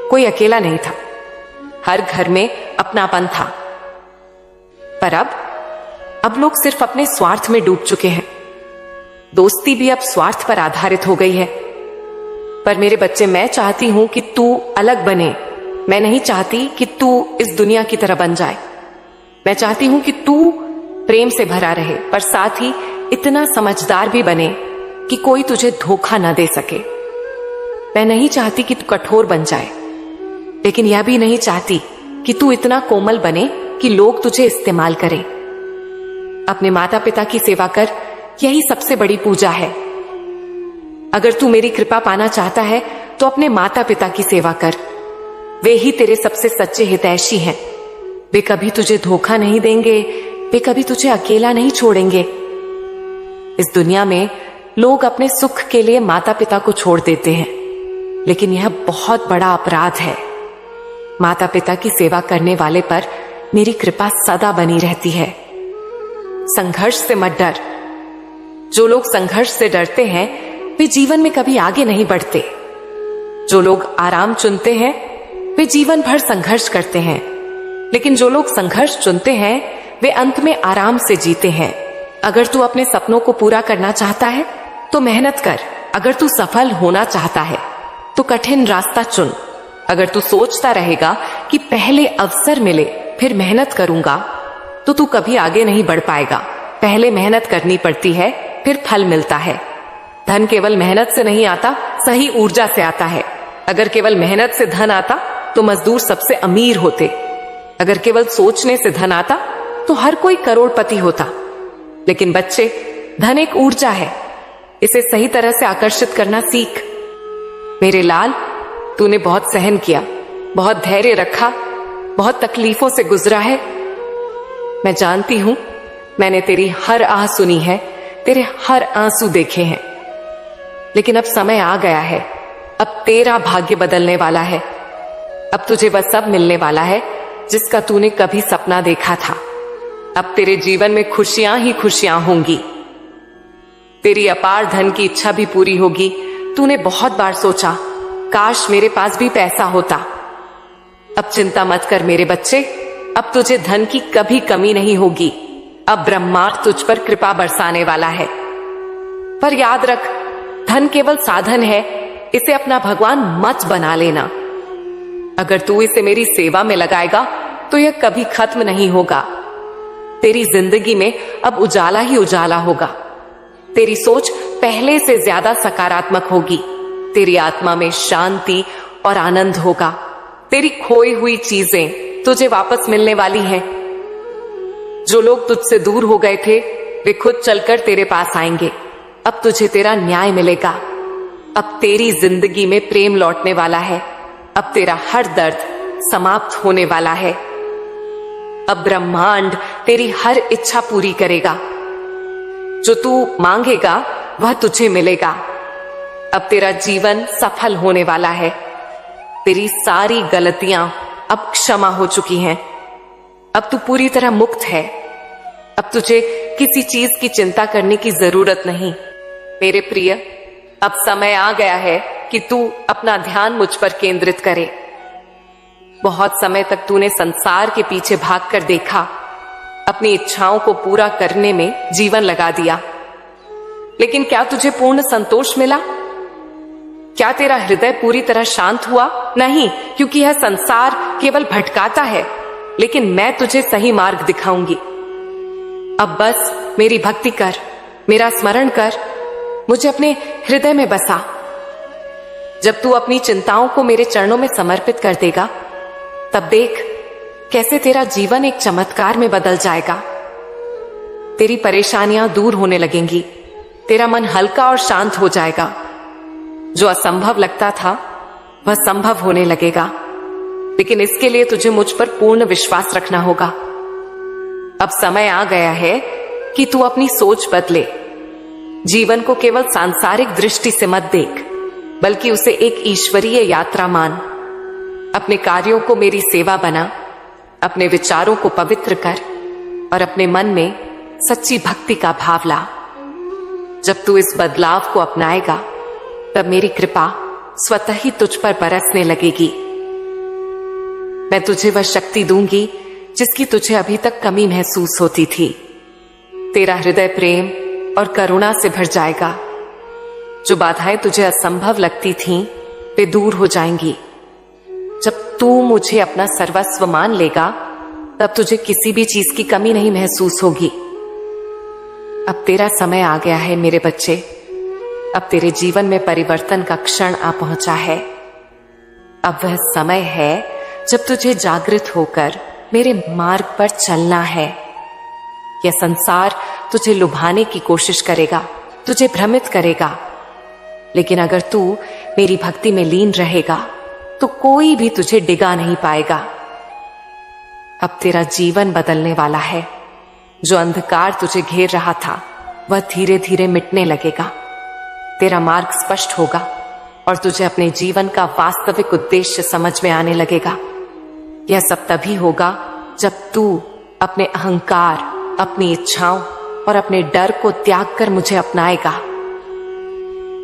कोई अकेला नहीं था। हर घर में अपनापन था। पर अब लोग सिर्फ अपने स्वार्थ में डूब चुके हैं। दोस्ती भी अब स्वार्थ पर आधारित हो गई है। पर मेरे बच्चे, मैं चाहती हूं कि तू अलग बने। मैं नहीं चाहती कि तू इस दुनिया की तरह बन जाए। मैं चाहती हूं कि तू प्रेम से भरा रहे, पर साथ ही इतना समझदार भी बने कि कोई तुझे धोखा ना दे सके। मैं नहीं चाहती कि तू कठोर बन जाए, लेकिन यह भी नहीं चाहती कि तू इतना कोमल बने कि लोग तुझे इस्तेमाल करें। अपने माता पिता की सेवा कर, यही सबसे बड़ी पूजा है। अगर तू मेरी कृपा पाना चाहता है तो अपने माता पिता की सेवा कर। वे ही तेरे सबसे सच्चे हितैषी हैं। वे कभी तुझे धोखा नहीं देंगे, वे कभी तुझे अकेला नहीं छोड़ेंगे। इस दुनिया में लोग अपने सुख के लिए माता पिता को छोड़ देते हैं, लेकिन यह बहुत बड़ा अपराध है। माता पिता की सेवा करने वाले पर मेरी कृपा सदा बनी रहती है। संघर्ष से मत डर। जो लोग संघर्ष से डरते हैं वे जीवन में कभी आगे नहीं बढ़ते। जो लोग आराम चुनते हैं वे जीवन भर संघर्ष करते हैं, लेकिन जो लोग संघर्ष चुनते हैं वे अंत में आराम से जीते हैं। अगर तू अपने सपनों को पूरा करना चाहता है तो मेहनत कर। अगर तू सफल होना चाहता है तो कठिन रास्ता चुन। अगर तू सोचता रहेगा कि पहले अवसर मिले फिर मेहनत करूंगा, तो तू कभी आगे नहीं बढ़ पाएगा। पहले मेहनत करनी पड़ती है, फिर फल मिलता है। धन केवल मेहनत से नहीं आता, सही ऊर्जा से आता है। अगर केवल मेहनत से धन आता तो मजदूर सबसे अमीर होते। अगर केवल सोचने से धन आता तो हर कोई करोड़पति होता। लेकिन बच्चे, धन एक ऊर्जा है, इसे सही तरह से आकर्षित करना सीख। मेरे लाल, तूने बहुत सहन किया, बहुत धैर्य रखा, बहुत तकलीफों से गुजरा है। मैं जानती हूं, मैंने तेरी हर आह सुनी है, तेरे हर आंसू देखे हैं। लेकिन अब समय आ गया है। अब तेरा भाग्य बदलने वाला है। अब तुझे वह सब मिलने वाला है जिसका तूने कभी सपना देखा था। अब तेरे जीवन में खुशियां ही खुशियां होंगी। तेरी अपार धन की इच्छा भी पूरी होगी। तूने बहुत बार सोचा, काश मेरे पास भी पैसा होता। अब चिंता मत कर मेरे बच्चे, अब तुझे धन की कभी कमी नहीं होगी। अब ब्रह्मांड तुझ पर कृपा बरसाने वाला है। पर याद रख, धन केवल साधन है, इसे अपना भगवान मत बना लेना। अगर तू इसे मेरी सेवा में लगाएगा तो यह कभी खत्म नहीं होगा। तेरी जिंदगी में अब उजाला ही उजाला होगा। तेरी सोच पहले से ज्यादा सकारात्मक होगी। तेरी आत्मा में शांति और आनंद होगा। तेरी खोई हुई चीजें तुझे वापस मिलने वाली हैं। जो लोग तुझसे दूर हो गए थे वे खुद चलकर तेरे पास आएंगे। अब तुझे तेरा न्याय मिलेगा। अब तेरी जिंदगी में प्रेम लौटने वाला है। अब तेरा हर दर्द समाप्त होने वाला है। अब ब्रह्मांड तेरी हर इच्छा पूरी करेगा। जो तू मांगेगा वह तुझे मिलेगा। अब तेरा जीवन सफल होने वाला है। तेरी सारी गलतियां अब क्षमा हो चुकी हैं। अब तू पूरी तरह मुक्त है। अब तुझे किसी चीज की चिंता करने की जरूरत नहीं। मेरे प्रिय, अब समय आ गया है कि तू अपना ध्यान मुझ पर केंद्रित करे। बहुत समय तक तूने संसार के पीछे भागकर देखा, अपनी इच्छाओं को पूरा करने में जीवन लगा दिया। लेकिन क्या तुझे पूर्ण संतोष मिला? क्या तेरा हृदय पूरी तरह शांत हुआ? नहीं, क्योंकि यह संसार केवल भटकाता है, लेकिन मैं तुझे सही मार्ग दिखाऊंगी। अब बस मेरी भक्ति कर, मेरा स्मरण कर, मुझे अपने हृदय में बसा जब तू अपनी चिंताओं को मेरे चरणों में समर्पित कर देगा, तब देख कैसे तेरा जीवन एक चमत्कार में बदल जाएगा। तेरी परेशानियां दूर होने लगेंगी, तेरा मन हल्का और शांत हो जाएगा। जो असंभव लगता था वह संभव होने लगेगा, लेकिन इसके लिए तुझे मुझ पर पूर्ण विश्वास रखना होगा। अब समय आ गया है कि तू अपनी सोच बदले। जीवन को केवल सांसारिक दृष्टि से मत देख, बल्कि उसे एक ईश्वरीय यात्रा मान। अपने कार्यों को मेरी सेवा बना, अपने विचारों को पवित्र कर और अपने मन में सच्ची भक्ति का भाव ला। जब तू इस बदलाव को अपनाएगा, तब मेरी कृपा स्वतः ही तुझ पर बरसने लगेगी। मैं तुझे वह शक्ति दूंगी जिसकी तुझे अभी तक कमी महसूस होती थी। तेरा हृदय प्रेम और करुणा से भर जाएगा। जो बाधाएं तुझे असंभव लगती थीं, वे दूर हो जाएंगी। जब तू मुझे अपना सर्वस्व मान लेगा, तब तुझे किसी भी चीज की कमी नहीं महसूस होगी। अब तेरा समय आ गया है मेरे बच्चे। अब तेरे जीवन में परिवर्तन का क्षण आ पहुंचा है। अब वह समय है जब तुझे जागृत होकर मेरे मार्ग पर चलना है। यह संसार तुझे लुभाने की कोशिश करेगा, तुझे भ्रमित करेगा, लेकिन अगर तू मेरी भक्ति में लीन रहेगा तो कोई भी तुझे डिगा नहीं पाएगा। अब तेरा जीवन बदलने वाला है। जो अंधकार तुझे घेर रहा था, वह धीरे धीरे मिटने लगेगा। तेरा मार्ग स्पष्ट होगा और तुझे अपने जीवन का वास्तविक उद्देश्य समझ में आने लगेगा। यह सब तभी होगा जब तू अपने अहंकार, अपनी इच्छाओं और अपने डर को त्याग कर मुझे अपनाएगा।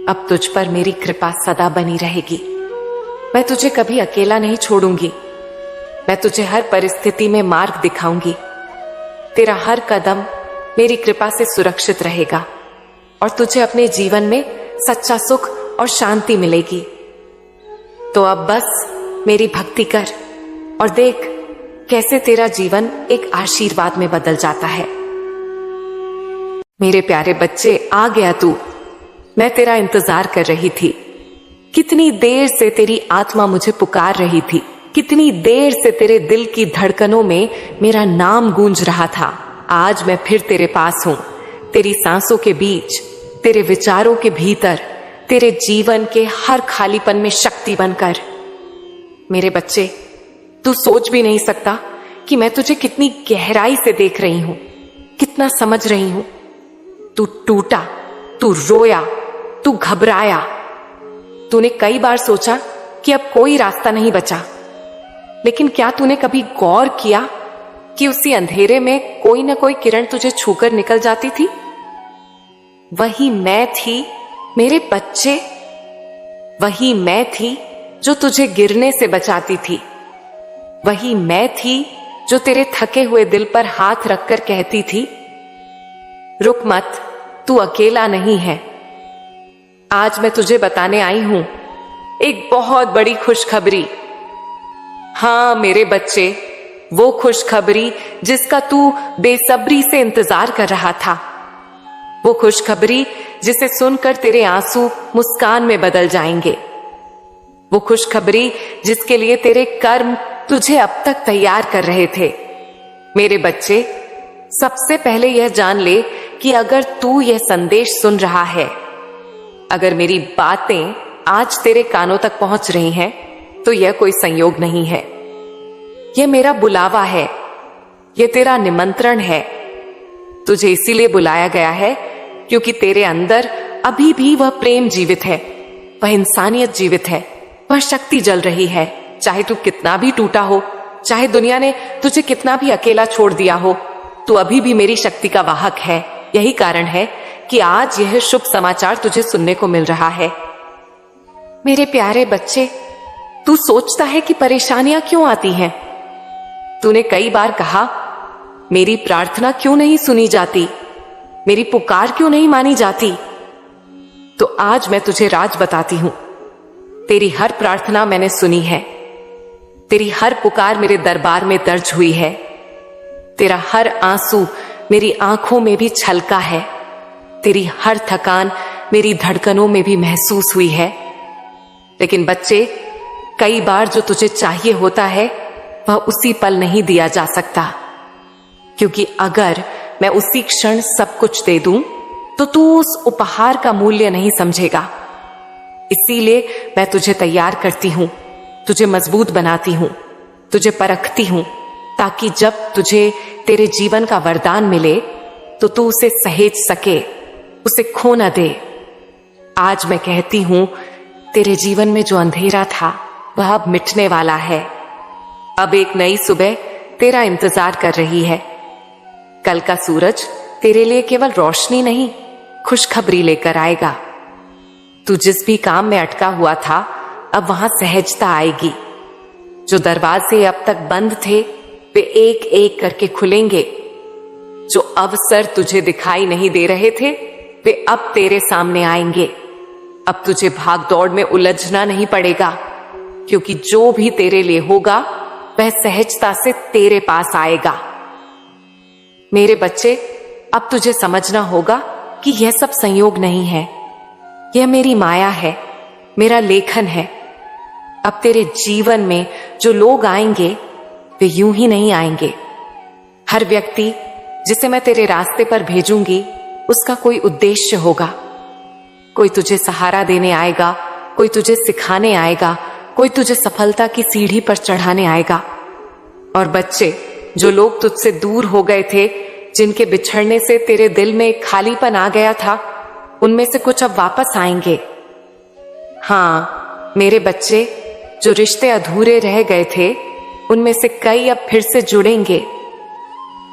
अब तुझ पर मेरी कृपा सदा बनी रहेगी। मैं तुझे कभी अकेला नहीं छोड़ूंगी। मैं तुझे हर परिस्थिति में मार्ग दिखाऊंगी। तेरा हर कदम मेरी कृपा से सुरक्षित रहेगा और तुझे अपने जीवन में सच्चा सुख और शांति मिलेगी। तो अब बस मेरी भक्ति कर और देख कैसे तेरा जीवन एक आशीर्वाद में बदल जाता है। मेरे प्यारे बच्चे, आ गया तू। मैं तेरा इंतजार कर रही थी। कितनी देर से तेरी आत्मा मुझे पुकार रही थी। कितनी देर से तेरे दिल की धड़कनों में मेरा नाम गूंज रहा था। आज मैं फिर तेरे पास हूं, तेरी सांसों के बीच, तेरे विचारों के भीतर, तेरे जीवन के हर खालीपन में शक्ति बनकर। मेरे बच्चे, तू सोच भी नहीं सकता कि मैं तुझे कितनी गहराई से देख रही हूं, कितना समझ रही हूं। तू टूटा, तू रोया, तू घबराया। तूने कई बार सोचा कि अब कोई रास्ता नहीं बचा, लेकिन क्या तूने कभी गौर किया कि उसी अंधेरे में कोई ना कोई किरण तुझे छूकर निकल जाती थी? वही मैं थी मेरे बच्चे, वही मैं थी जो तुझे गिरने से बचाती थी। वही मैं थी जो तेरे थके हुए दिल पर हाथ रखकर कहती थी, रुक मत, तू अकेला नहीं है। आज मैं तुझे बताने आई हूं एक बहुत बड़ी खुशखबरी। हां मेरे बच्चे, वो खुशखबरी जिसका तू बेसब्री से इंतजार कर रहा था। वो खुशखबरी जिसे सुनकर तेरे आंसू मुस्कान में बदल जाएंगे। वो खुशखबरी जिसके लिए तेरे कर्म तुझे अब तक तैयार कर रहे थे। मेरे बच्चे, सबसे पहले यह जान ले कि अगर तू यह संदेश सुन रहा है, अगर मेरी बातें आज तेरे कानों तक पहुंच रही हैं, तो यह कोई संयोग नहीं है। यह मेरा बुलावा है, यह तेरा निमंत्रण है। तुझे इसीलिए बुलाया गया है क्योंकि तेरे अंदर अभी भी वह प्रेम जीवित है, वह इंसानियत जीवित है, वह शक्ति जल रही है। चाहे तू कितना भी टूटा हो, चाहे दुनिया ने तुझे कितना भी अकेला छोड़ दिया हो, तू अभी भी मेरी शक्ति का वाहक है। यही कारण है कि आज यह शुभ समाचार तुझे सुनने को मिल रहा है। मेरे प्यारे बच्चे, तू सोचता है कि परेशानियां क्यों आती हैं? तूने कई बार कहा, मेरी प्रार्थना क्यों नहीं सुनी जाती, मेरी पुकार क्यों नहीं मानी जाती? तो आज मैं तुझे राज बताती हूं। तेरी हर प्रार्थना मैंने सुनी है। तेरी हर पुकार मेरे दरबार में दर्ज हुई है। तेरा हर आंसू मेरी आंखों में भी छलका है। तेरी हर थकान मेरी धड़कनों में भी महसूस हुई है। लेकिन बच्चे, कई बार जो तुझे चाहिए होता है वह उसी पल नहीं दिया जा सकता, क्योंकि अगर मैं उसी क्षण सब कुछ दे दूं तो तू उस उपहार का मूल्य नहीं समझेगा। इसीलिए मैं तुझे तैयार करती हूं, तुझे मजबूत बनाती हूं, तुझे परखती हूं, ताकि जब तुझे तेरे जीवन का वरदान मिले तो तू उसे सहेज सके, उसे खो न दे। आज मैं कहती हूं, तेरे जीवन में जो अंधेरा था वह अब मिटने वाला है। अब एक नई सुबह तेरा इंतजार कर रही है। कल का सूरज तेरे लिए केवल रोशनी नहीं, खुशखबरी लेकर आएगा। तू जिस भी काम में अटका हुआ था, अब वहां सहजता आएगी। जो दरवाजे अब तक बंद थे वे एक एक करके खुलेंगे। जो अवसर तुझे दिखाई नहीं दे रहे थे वे अब तेरे सामने आएंगे। अब तुझे भाग दौड़ में उलझना नहीं पड़ेगा, क्योंकि जो भी तेरे लिए होगा वह सहजता से तेरे पास आएगा। मेरे बच्चे, अब तुझे समझना होगा कि यह सब संयोग नहीं है, यह मेरी माया है, मेरा लेखन है। अब तेरे जीवन में जो लोग आएंगे वे यूं ही नहीं आएंगे। हर व्यक्ति जिसे मैं तेरे रास्ते पर भेजूंगी उसका कोई उद्देश्य होगा। कोई तुझे सहारा देने आएगा, कोई तुझे सिखाने आएगा, कोई तुझे सफलता की सीढ़ी पर चढ़ाने आएगा। और बच्चे, जो लोग तुझसे दूर हो गए थे, जिनके बिछड़ने से तेरे दिल में एक खालीपन आ गया था, उनमें से कुछ अब वापस आएंगे। हाँ मेरे बच्चे, जो रिश्ते अधूरे रह गए थे उनमें से कई अब फिर से जुड़ेंगे,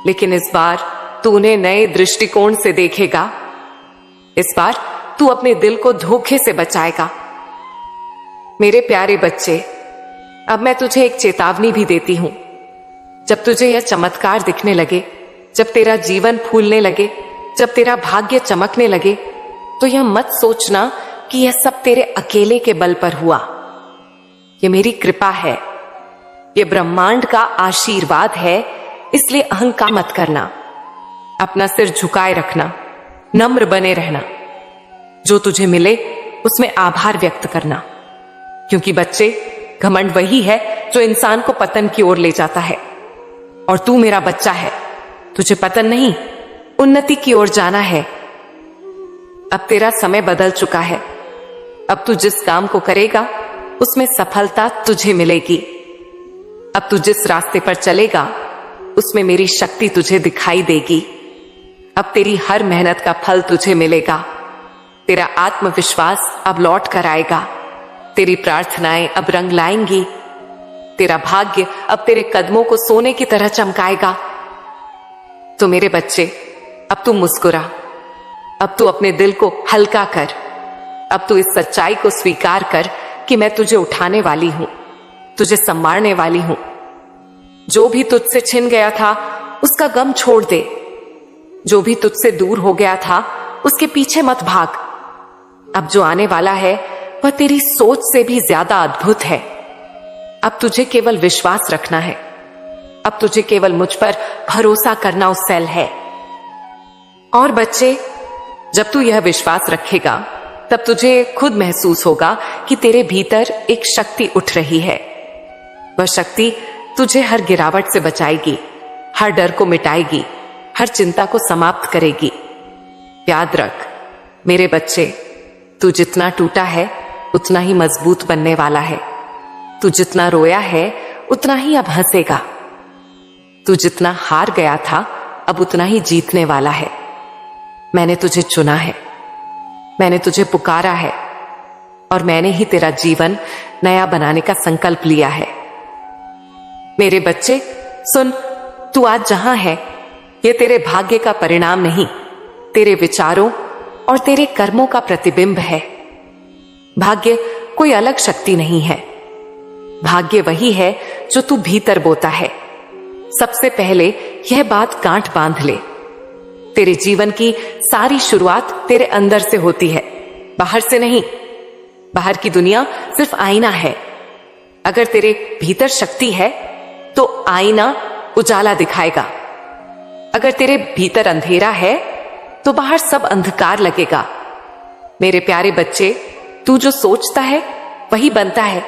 लेकिन इस बार तू उन्हें नए दृष्टिकोण से देखेगा। इस बार तू अपने दिल को धोखे से बचाएगा। मेरे प्यारे बच्चे, अब मैं तुझे एक चेतावनी भी देती हूं। जब तुझे यह चमत्कार दिखने लगे, जब तेरा जीवन फूलने लगे, जब तेरा भाग्य चमकने लगे, तो यह मत सोचना कि यह सब तेरे अकेले के बल पर हुआ। यह मेरी कृपा है, यह ब्रह्मांड का आशीर्वाद है। इसलिए अहंकार मत करना, अपना सिर झुकाए रखना, नम्र बने रहना। जो तुझे मिले उसमें आभार व्यक्त करना, क्योंकि बच्चे, घमंड वही है जो इंसान को पतन की ओर ले जाता है। और तू मेरा बच्चा है, तुझे पतन नहीं, उन्नति की ओर जाना है। अब तेरा समय बदल चुका है। अब तू जिस काम को करेगा उसमें सफलता तुझे मिलेगी। अब तू जिस रास्ते पर चलेगा उसमें मेरी शक्ति तुझे दिखाई देगी। अब तेरी हर मेहनत का फल तुझे मिलेगा। तेरा आत्मविश्वास अब लौट कर आएगा। तेरी प्रार्थनाएं अब रंग लाएंगी। तेरा भाग्य अब तेरे कदमों को सोने की तरह चमकाएगा। तो मेरे बच्चे, अब तू मुस्कुरा, अब तू अपने दिल को हल्का कर। अब तू इस सच्चाई को स्वीकार कर कि मैं तुझे उठाने वाली हूं, तुझे संवारने वाली हूं। जो भी तुझसे छिन गया था उसका गम छोड़ दे। जो भी तुझसे दूर हो गया था उसके पीछे मत भाग। अब जो आने वाला है वह तेरी सोच से भी ज्यादा अद्भुत है। अब तुझे केवल विश्वास रखना है। अब तुझे केवल मुझ पर भरोसा करना उससेल है। और बच्चे, जब तू यह विश्वास रखेगा तब तुझे खुद महसूस होगा कि तेरे भीतर एक शक्ति उठ रही है। वह शक्ति तुझे हर गिरावट से बचाएगी, हर डर को मिटाएगी, हर चिंता को समाप्त करेगी। याद रख मेरे बच्चे, तू जितना टूटा है उतना ही मजबूत बनने वाला है। तू जितना रोया है उतना ही अब हंसेगा। तू जितना हार गया था अब उतना ही जीतने वाला है। मैंने तुझे चुना है, मैंने तुझे पुकारा है, और मैंने ही तेरा जीवन नया बनाने का संकल्प लिया है। मेरे बच्चे सुन, तू आज जहां है यह तेरे भाग्य का परिणाम नहीं, तेरे विचारों और तेरे कर्मों का प्रतिबिंब है। भाग्य कोई अलग शक्ति नहीं है। भाग्य वही है जो तू भीतर बोता है। सबसे पहले यह बात गांठ बांध ले, तेरे जीवन की सारी शुरुआत तेरे अंदर से होती है, बाहर से नहीं। बाहर की दुनिया सिर्फ आईना है। अगर तेरे भीतर शक्ति है तो आईना उजाला दिखाएगा। अगर तेरे भीतर अंधेरा है तो बाहर सब अंधकार लगेगा। मेरे प्यारे बच्चे, तू जो सोचता है वही बनता है।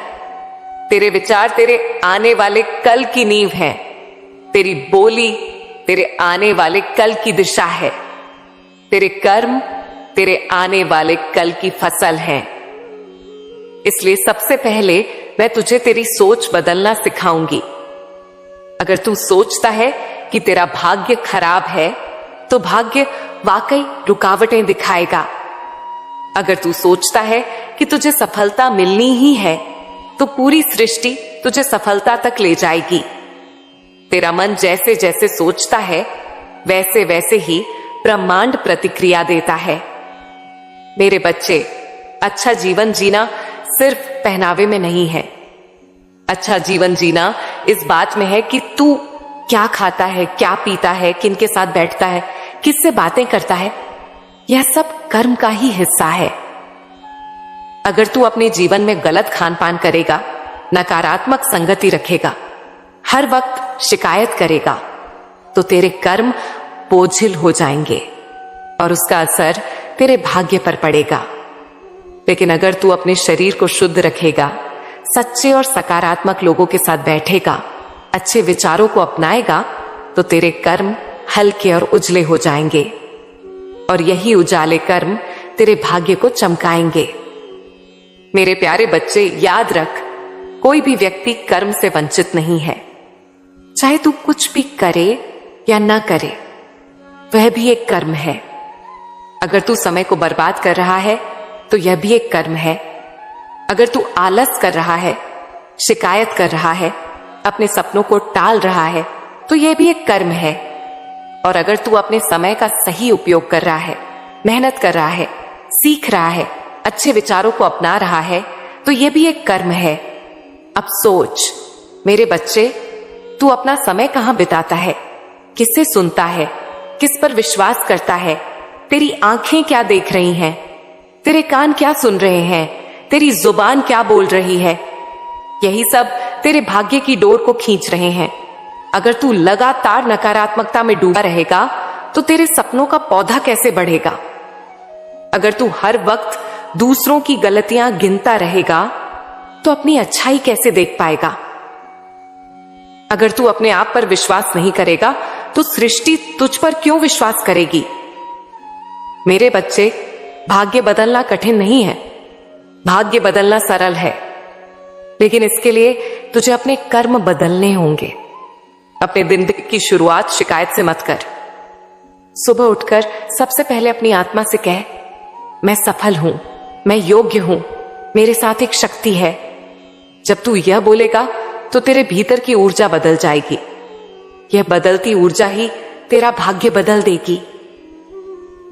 तेरे विचार तेरे आने वाले कल की नींव है। तेरी बोली तेरे आने वाले कल की दिशा है। तेरे कर्म तेरे आने वाले कल की फसल है। इसलिए सबसे पहले मैं तुझे तेरी सोच बदलना सिखाऊंगी। अगर तू सोचता है कि तेरा भाग्य खराब है तो भाग्य वाकई रुकावटें दिखाएगा। अगर तू सोचता है कि तुझे सफलता मिलनी ही है तो पूरी सृष्टि तुझे सफलता तक ले जाएगी। तेरा मन जैसे जैसे सोचता है वैसे वैसे ही ब्रह्मांड प्रतिक्रिया देता है। मेरे बच्चे, अच्छा जीवन जीना सिर्फ पहनावे में नहीं है। अच्छा जीवन जीना इस बात में है कि तू क्या खाता है, क्या पीता है, किनके साथ बैठता है, किससे बातें करता है। यह सब कर्म का ही हिस्सा है। अगर तू अपने जीवन में गलत खान पान करेगा, नकारात्मक संगति रखेगा, हर वक्त शिकायत करेगा, तो तेरे कर्म बोझिल हो जाएंगे और उसका असर तेरे भाग्य पर पड़ेगा। लेकिन अगर तू अपने शरीर को शुद्ध रखेगा, सच्चे और सकारात्मक लोगों के साथ बैठेगा, अच्छे विचारों को अपनाएगा, तो तेरे कर्म हल्के और उजले हो जाएंगे और यही उजाले कर्म तेरे भाग्य को चमकाएंगे। मेरे प्यारे बच्चे, याद रख, कोई भी व्यक्ति कर्म से वंचित नहीं है। चाहे तू कुछ भी करे या ना करे, वह भी एक कर्म है। अगर तू समय को बर्बाद कर रहा है तो यह भी एक कर्म है। अगर तू आलस कर रहा है, शिकायत कर रहा है, अपने सपनों को टाल रहा है, तो यह भी एक कर्म है। और अगर तू अपने समय का सही उपयोग कर रहा है, मेहनत कर रहा है, सीख रहा है, अच्छे विचारों को अपना रहा है, तो यह भी एक कर्म है। अब सोच मेरे बच्चे, तू अपना समय कहां बिताता है, किससे सुनता है, किस पर विश्वास करता है, तेरी आंखें क्या देख रही हैं, तेरे कान क्या सुन रहे हैं, तेरी जुबान क्या बोल रही है, यही सब तेरे भाग्य की डोर को खींच रहे हैं। अगर तू लगातार नकारात्मकता में डूबा रहेगा तो तेरे सपनों का पौधा कैसे बढ़ेगा। अगर तू हर वक्त दूसरों की गलतियां गिनता रहेगा तो अपनी अच्छाई कैसे देख पाएगा। अगर तू अपने आप पर विश्वास नहीं करेगा तो सृष्टि तुझ पर क्यों विश्वास करेगी। मेरे बच्चे, भाग्य बदलना कठिन नहीं है, भाग्य बदलना सरल है। लेकिन इसके लिए तुझे अपने कर्म बदलने होंगे। अपने दिन की शुरुआत शिकायत से मत कर। सुबह उठकर सबसे पहले अपनी आत्मा से कह, मैं सफल हूं, मैं योग्य हूं, मेरे साथ एक शक्ति है। जब तू यह बोलेगा तो तेरे भीतर की ऊर्जा बदल जाएगी। यह बदलती ऊर्जा ही तेरा भाग्य बदल देगी।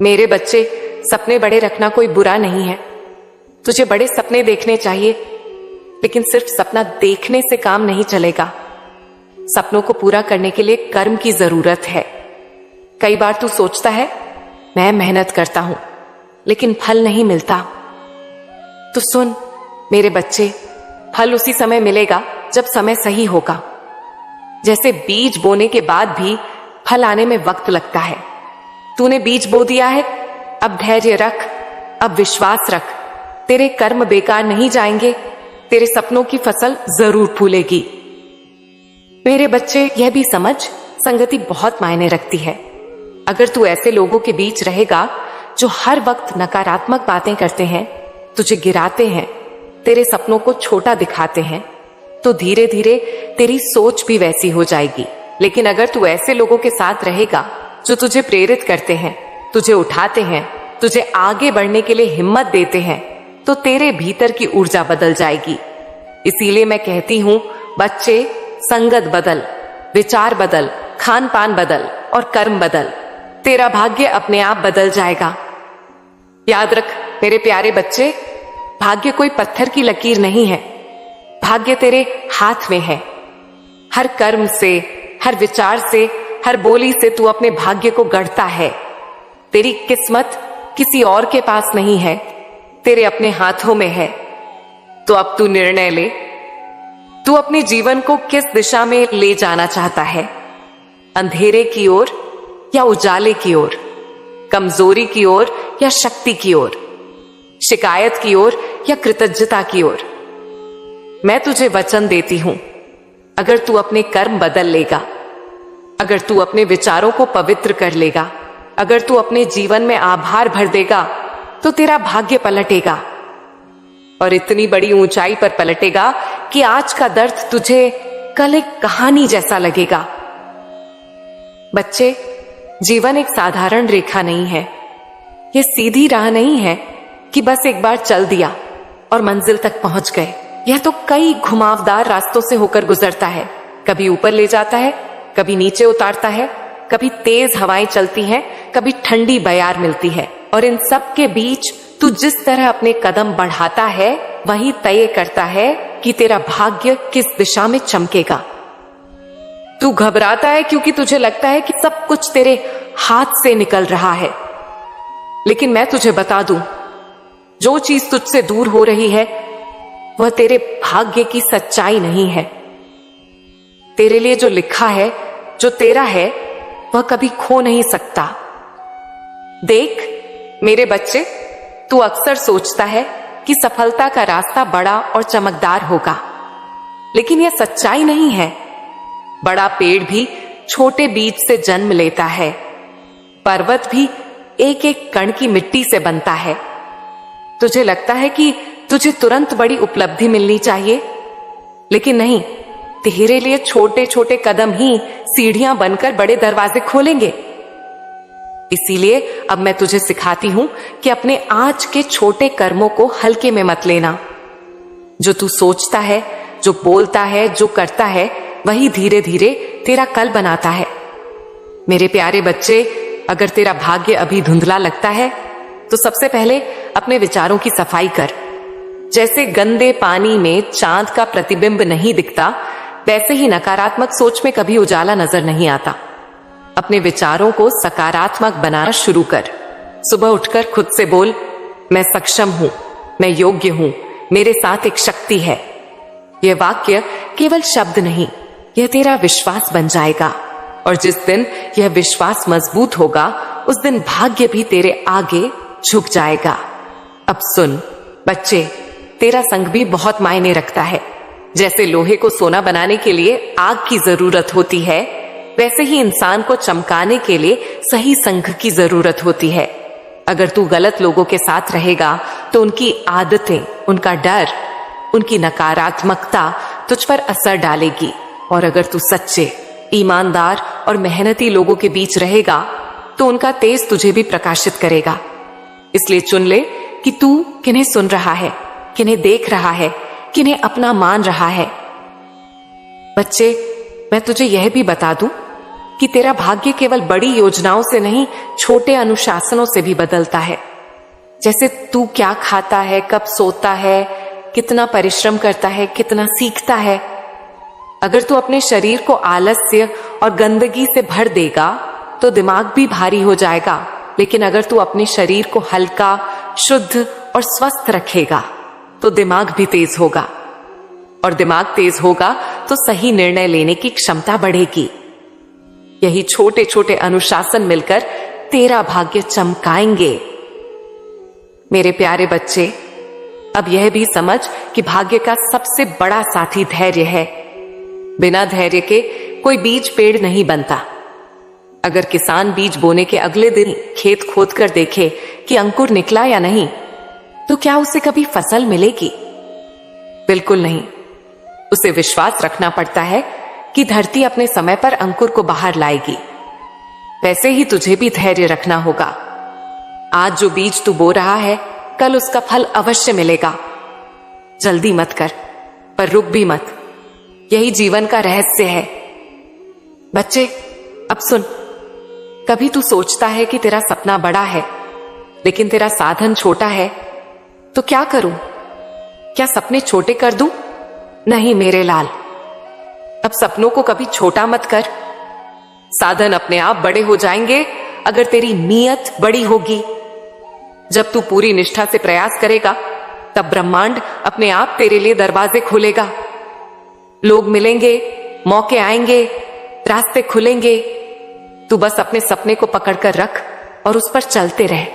मेरे बच्चे, सपने बड़े रखना कोई बुरा नहीं है। तुझे बड़े सपने देखने चाहिए, लेकिन सिर्फ सपना देखने से काम नहीं चलेगा। सपनों को पूरा करने के लिए कर्म की जरूरत है। कई बार तू सोचता है, मैं मेहनत करता हूं लेकिन फल नहीं मिलता। तो सुन मेरे बच्चे, फल उसी समय मिलेगा जब समय सही होगा। जैसे बीज बोने के बाद भी फल आने में वक्त लगता है। तूने बीज बो दिया है, अब धैर्य रख, अब विश्वास रख। तेरे कर्म बेकार नहीं जाएंगे, तेरे सपनों की फसल जरूर फूलेगी। मेरे बच्चे, यह भी समझ, संगति बहुत मायने रखती है। अगर तू ऐसे लोगों के बीच रहेगा जो हर वक्त नकारात्मक बातें करते हैं, तुझे गिराते हैं, तेरे सपनों को छोटा दिखाते हैं, तो धीरे धीरे तेरी सोच भी वैसी हो जाएगी। लेकिन अगर तू ऐसे लोगों के साथ रहेगा जो तुझे प्रेरित करते हैं, तुझे उठाते हैं, तुझे आगे बढ़ने के लिए हिम्मत देते हैं, तो तेरे भीतर की ऊर्जा बदल जाएगी। इसीलिए मैं कहती हूं, बच्चे, संगत बदल, विचार बदल, खान पान बदल और कर्म बदल। तेरा भाग्य अपने आप बदल जाएगा। याद रख मेरे प्यारे बच्चे, भाग्य कोई पत्थर की लकीर नहीं है। भाग्य तेरे हाथ में है। हर कर्म से, हर विचार से, हर बोली से तू अपने भाग्य को गढ़ता है। तेरी किस्मत किसी और के पास नहीं है, तेरे अपने हाथों में है। तो अब तू निर्णय ले, तू अपने जीवन को किस दिशा में ले जाना चाहता है। अंधेरे की ओर या उजाले की ओर, कमजोरी की ओर या शक्ति की ओर, शिकायत की ओर या कृतज्ञता की ओर। मैं तुझे वचन देती हूं, अगर तू अपने कर्म बदल लेगा, अगर तू अपने विचारों को पवित्र कर लेगा, अगर तू अपने जीवन में आभार भर देगा, तो तेरा भाग्य पलटेगा और इतनी बड़ी ऊंचाई पर पलटेगा कि आज का दर्द तुझे कल एक कहानी जैसा लगेगा। बच्चे, जीवन एक साधारण रेखा नहीं है, यह सीधी राह नहीं है कि बस एक बार चल दिया और मंजिल तक पहुंच गए। यह तो कई घुमावदार रास्तों से होकर गुजरता है। कभी ऊपर ले जाता है, कभी नीचे उतारता है, कभी तेज हवाएं चलती हैं, कभी ठंडी बयार मिलती है, और इन सब के बीच तू जिस तरह अपने कदम बढ़ाता है वही तय करता है कि तेरा भाग्य किस दिशा में चमकेगा। तू घबराता है क्योंकि तुझे लगता है कि सब कुछ तेरे हाथ से निकल रहा है, लेकिन मैं तुझे बता दूं, जो चीज तुझसे दूर हो रही है वह तेरे भाग्य की सच्चाई नहीं है। तेरे लिए जो लिखा है, जो तेरा है, वह कभी खो नहीं सकता। देख मेरे बच्चे, तू अक्सर सोचता है कि सफलता का रास्ता बड़ा और चमकदार होगा, लेकिन यह सच्चाई नहीं है। बड़ा पेड़ भी छोटे बीज से जन्म लेता है, पर्वत भी एक एक कण की मिट्टी से बनता है। तुझे लगता है कि तुझे तुरंत बड़ी उपलब्धि मिलनी चाहिए, लेकिन नहीं, तेरे लिए छोटे छोटे कदम ही सीढ़ियां बनकर बड़े दरवाजे खोलेंगे। इसीलिए अब मैं तुझे सिखाती हूं कि अपने आज के छोटे कर्मों को हल्के में मत लेना। जो तू सोचता है, जो बोलता है, जो करता है, वही धीरे धीरे तेरा कल बनाता है। मेरे प्यारे बच्चे, अगर तेरा भाग्य अभी धुंधला लगता है तो सबसे पहले अपने विचारों की सफाई कर। जैसे गंदे पानी में चांद का प्रतिबिंब नहीं दिखता, वैसे ही नकारात्मक सोच में कभी उजाला नजर नहीं आता। अपने विचारों को सकारात्मक बनाना शुरू कर। सुबह उठकर खुद से बोल, मैं सक्षम हूं, मैं योग्य हूं, मेरे साथ एक शक्ति है। यह वाक्य केवल शब्द नहीं, यह तेरा विश्वास बन जाएगा, और जिस दिन यह विश्वास मजबूत होगा उस दिन भाग्य भी तेरे आगे झुक जाएगा। अब सुन बच्चे, तेरा संग भी बहुत मायने रखता है। जैसे लोहे को सोना बनाने के लिए आग की जरूरत होती है, वैसे ही इंसान को चमकाने के लिए सही संग की जरूरत होती है। अगर तू गलत लोगों के साथ रहेगा तो उनकी आदतें, उनका डर, उनकी नकारात्मकता तुझ पर असर डालेगी, और अगर तू सच्चे, ईमानदार और मेहनती लोगों के बीच रहेगा तो उनका तेज तुझे भी प्रकाशित करेगा। इसलिए चुन ले कि तू किन्हें सुन रहा है, किन्हें देख रहा है, किन्हें अपना मान रहा है। बच्चे, मैं तुझे यह भी बता दूं कि तेरा भाग्य केवल बड़ी योजनाओं से नहीं, छोटे अनुशासनों से भी बदलता है। जैसे तू क्या खाता है, कब सोता है, कितना परिश्रम करता है, कितना सीखता है। अगर तू अपने शरीर को आलस्य और गंदगी से भर देगा तो दिमाग भी भारी हो जाएगा, लेकिन अगर तू अपने शरीर को हल्का, शुद्ध और स्वस्थ रखेगा तो दिमाग भी तेज होगा, और दिमाग तेज होगा तो सही निर्णय लेने की क्षमता बढ़ेगी। यही छोटे छोटे अनुशासन मिलकर तेरा भाग्य चमकाएंगे। मेरे प्यारे बच्चे, अब यह भी समझ कि भाग्य का सबसे बड़ा साथी धैर्य है। बिना धैर्य के कोई बीज पेड़ नहीं बनता। अगर किसान बीज बोने के अगले दिन खेत खोद कर देखे कि अंकुर निकला या नहीं, तो क्या उसे कभी फसल मिलेगी? बिल्कुल नहीं। उसे विश्वास रखना पड़ता है कि धरती अपने समय पर अंकुर को बाहर लाएगी। वैसे ही तुझे भी धैर्य रखना होगा। आज जो बीज तू बो रहा है, कल उसका फल अवश्य मिलेगा। जल्दी मत कर, पर रुक भी मत। यही जीवन का रहस्य है। बच्चे, अब सुन, कभी तू सोचता है कि तेरा सपना बड़ा है, लेकिन तेरा साधन छोटा है, तो क्या करूं? क्या सपने छोटे कर दूं? नहीं मेरे लाल, अब सपनों को कभी छोटा मत कर। साधन अपने आप बड़े हो जाएंगे अगर तेरी नीयत बड़ी होगी। जब तू पूरी निष्ठा से प्रयास करेगा, तब ब्रह्मांड अपने आप तेरे लिए दरवाजे खोलेगा। लोग मिलेंगे, मौके आएंगे, रास्ते खुलेंगे। तू बस अपने सपने को पकड़कर रख और उस पर चलते रह।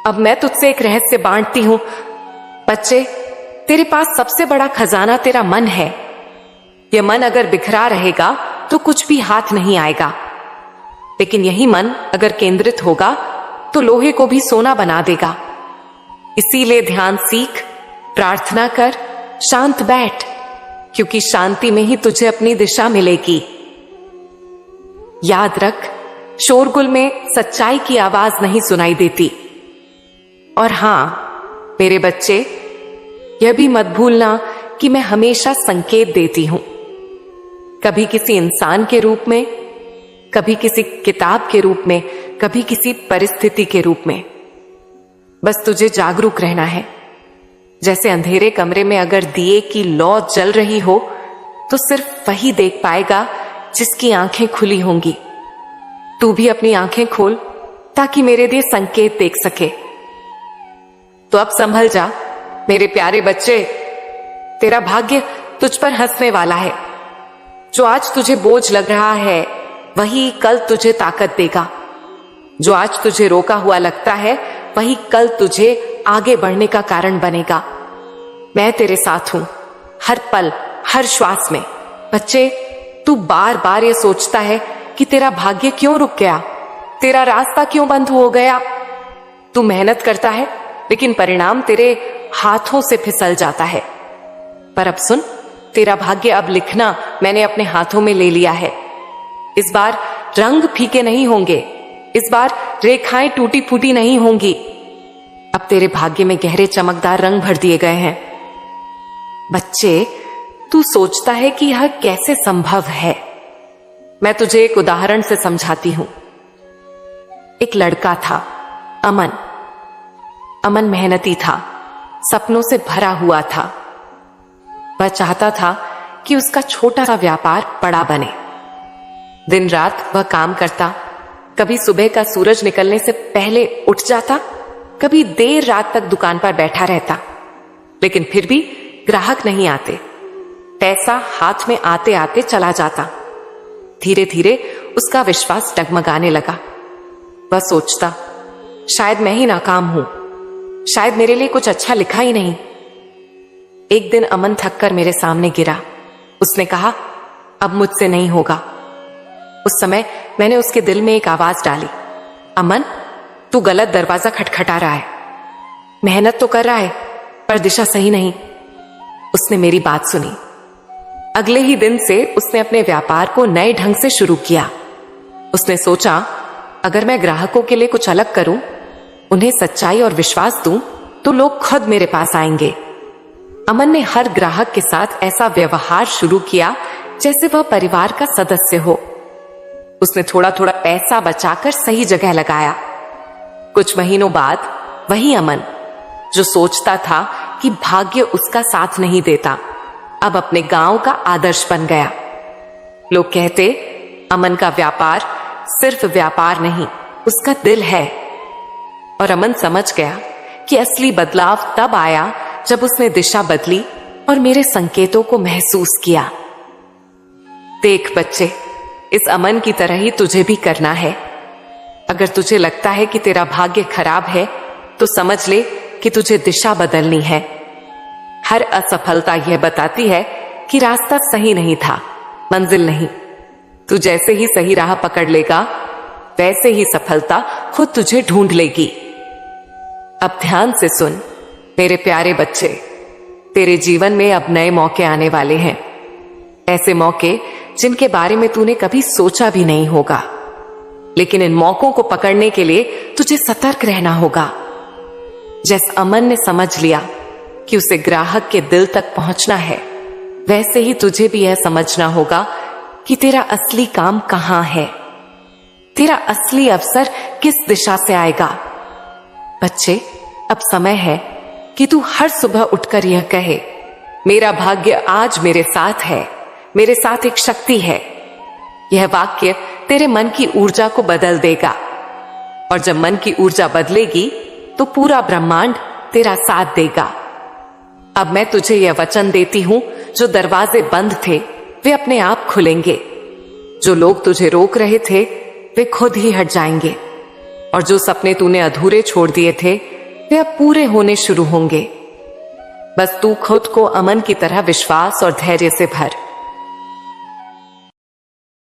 अब मैं तुझसे एक रहस्य बांटती हूं। बच्चे, तेरे पास सबसे बड़ा खजाना तेरा मन है। यह मन अगर बिखरा रहेगा तो कुछ भी हाथ नहीं आएगा, लेकिन यही मन अगर केंद्रित होगा तो लोहे को भी सोना बना देगा। इसीलिए ध्यान सीख, प्रार्थना कर, शांत बैठ, क्योंकि शांति में ही तुझे अपनी दिशा मिलेगी। याद रख, शोरगुल में सच्चाई की आवाज नहीं सुनाई देती। और हां मेरे बच्चे, यह भी मत भूलना कि मैं हमेशा संकेत देती हूं, कभी किसी इंसान के रूप में, कभी किसी किताब के रूप में, कभी किसी परिस्थिति के रूप में। बस तुझे जागरूक रहना है। जैसे अंधेरे कमरे में अगर दिए की लौ जल रही हो तो सिर्फ वही देख पाएगा जिसकी आंखें खुली होंगी। तू भी अपनी आंखें खोल ताकि मेरे दिए संकेत देख सके। तो अब संभल जा मेरे प्यारे बच्चे, तेरा भाग्य तुझ पर हंसने वाला है। जो आज तुझे बोझ लग रहा है वही कल तुझे ताकत देगा। जो आज तुझे रोका हुआ लगता है वही कल तुझे आगे बढ़ने का कारण बनेगा। मैं तेरे साथ हूं, हर पल, हर श्वास में। बच्चे, तू बार बार ये सोचता है कि तेरा भाग्य क्यों रुक गया, तेरा रास्ता क्यों बंद हो गया। तू मेहनत करता है लेकिन परिणाम तेरे हाथों से फिसल जाता है। पर अब सुन, तेरा भाग्य अब लिखना मैंने अपने हाथों में ले लिया है। इस बार रंग फीके नहीं होंगे, इस बार रेखाएं टूटी फूटी नहीं होंगी। अब तेरे भाग्य में गहरे चमकदार रंग भर दिए गए हैं। बच्चे, तू सोचता है कि यह कैसे संभव है। मैं तुझे एक उदाहरण से समझाती हूं। एक लड़का था, अमन। अमन मेहनती था, सपनों से भरा हुआ था। वह चाहता था कि उसका छोटा सा व्यापार बड़ा बने। दिन रात वह काम करता, कभी सुबह का सूरज निकलने से पहले उठ जाता, कभी देर रात तक दुकान पर बैठा रहता, लेकिन फिर भी ग्राहक नहीं आते। पैसा हाथ में आते आते चला जाता। धीरे धीरे उसका विश्वास डगमगाने लगा। वह सोचता, शायद मैं ही नाकाम हूं, शायद मेरे लिए कुछ अच्छा लिखा ही नहीं। एक दिन अमन थककर मेरे सामने गिरा। उसने कहा, अब मुझसे नहीं होगा। उस समय मैंने उसके दिल में एक आवाज डाली, अमन, तू गलत दरवाजा खटखटा रहा है। मेहनत तो कर रहा है पर दिशा सही नहीं। उसने मेरी बात सुनी। अगले ही दिन से उसने अपने व्यापार को नए ढंग से शुरू किया। उसने सोचा, अगर मैं ग्राहकों के लिए कुछ अलग करूं, उन्हें सच्चाई और विश्वास दूं, तो लोग खुद मेरे पास आएंगे। अमन ने हर ग्राहक के साथ ऐसा व्यवहार शुरू किया जैसे वह परिवार का सदस्य हो। उसने थोड़ा थोड़ा पैसा बचाकर सही जगह लगाया। कुछ महीनों बाद वही अमन जो सोचता था कि भाग्य उसका साथ नहीं देता, अब अपने गांव का आदर्श बन गया। लोग कहते, अमन का व्यापार सिर्फ व्यापार नहीं, उसका दिल है। और अमन समझ गया कि असली बदलाव तब आया जब उसने दिशा बदली और मेरे संकेतों को महसूस किया। देख बच्चे, इस अमन की तरह ही तुझे भी करना है। अगर तुझे लगता है कि तेरा भाग्य खराब है तो समझ ले कि तुझे दिशा बदलनी है। हर असफलता यह बताती है कि रास्ता सही नहीं था, मंजिल नहीं। तू जैसे ही सही राह पकड़ लेगा वैसे ही सफलता खुद तुझे ढूंढ लेगी। अब ध्यान से सुन मेरे प्यारे बच्चे, तेरे जीवन में अब नए मौके आने वाले हैं। ऐसे मौके जिनके बारे में तूने कभी सोचा भी नहीं होगा, लेकिन इन मौकों को पकड़ने के लिए तुझे सतर्क रहना होगा। जैसे अमन ने समझ लिया कि उसे ग्राहक के दिल तक पहुंचना है, वैसे ही तुझे भी यह समझना होगा कि तेरा असली काम कहां है, तेरा असली अवसर किस दिशा से आएगा। बच्चे, अब समय है कि तू हर सुबह उठकर यह कहे, मेरा भाग्य आज मेरे साथ है, मेरे साथ एक शक्ति है। यह वाक्य तेरे मन की ऊर्जा को बदल देगा, और जब मन की ऊर्जा बदलेगी तो पूरा ब्रह्मांड तेरा साथ देगा। अब मैं तुझे यह वचन देती हूं, जो दरवाजे बंद थे वे अपने आप खुलेंगे, जो लोग तुझे रोक रहे थे वे खुद ही हट जाएंगे, और जो सपने तूने अधूरे छोड़ दिए थे वे अब पूरे होने शुरू होंगे। बस तू खुद को अमन की तरह विश्वास और धैर्य से भर।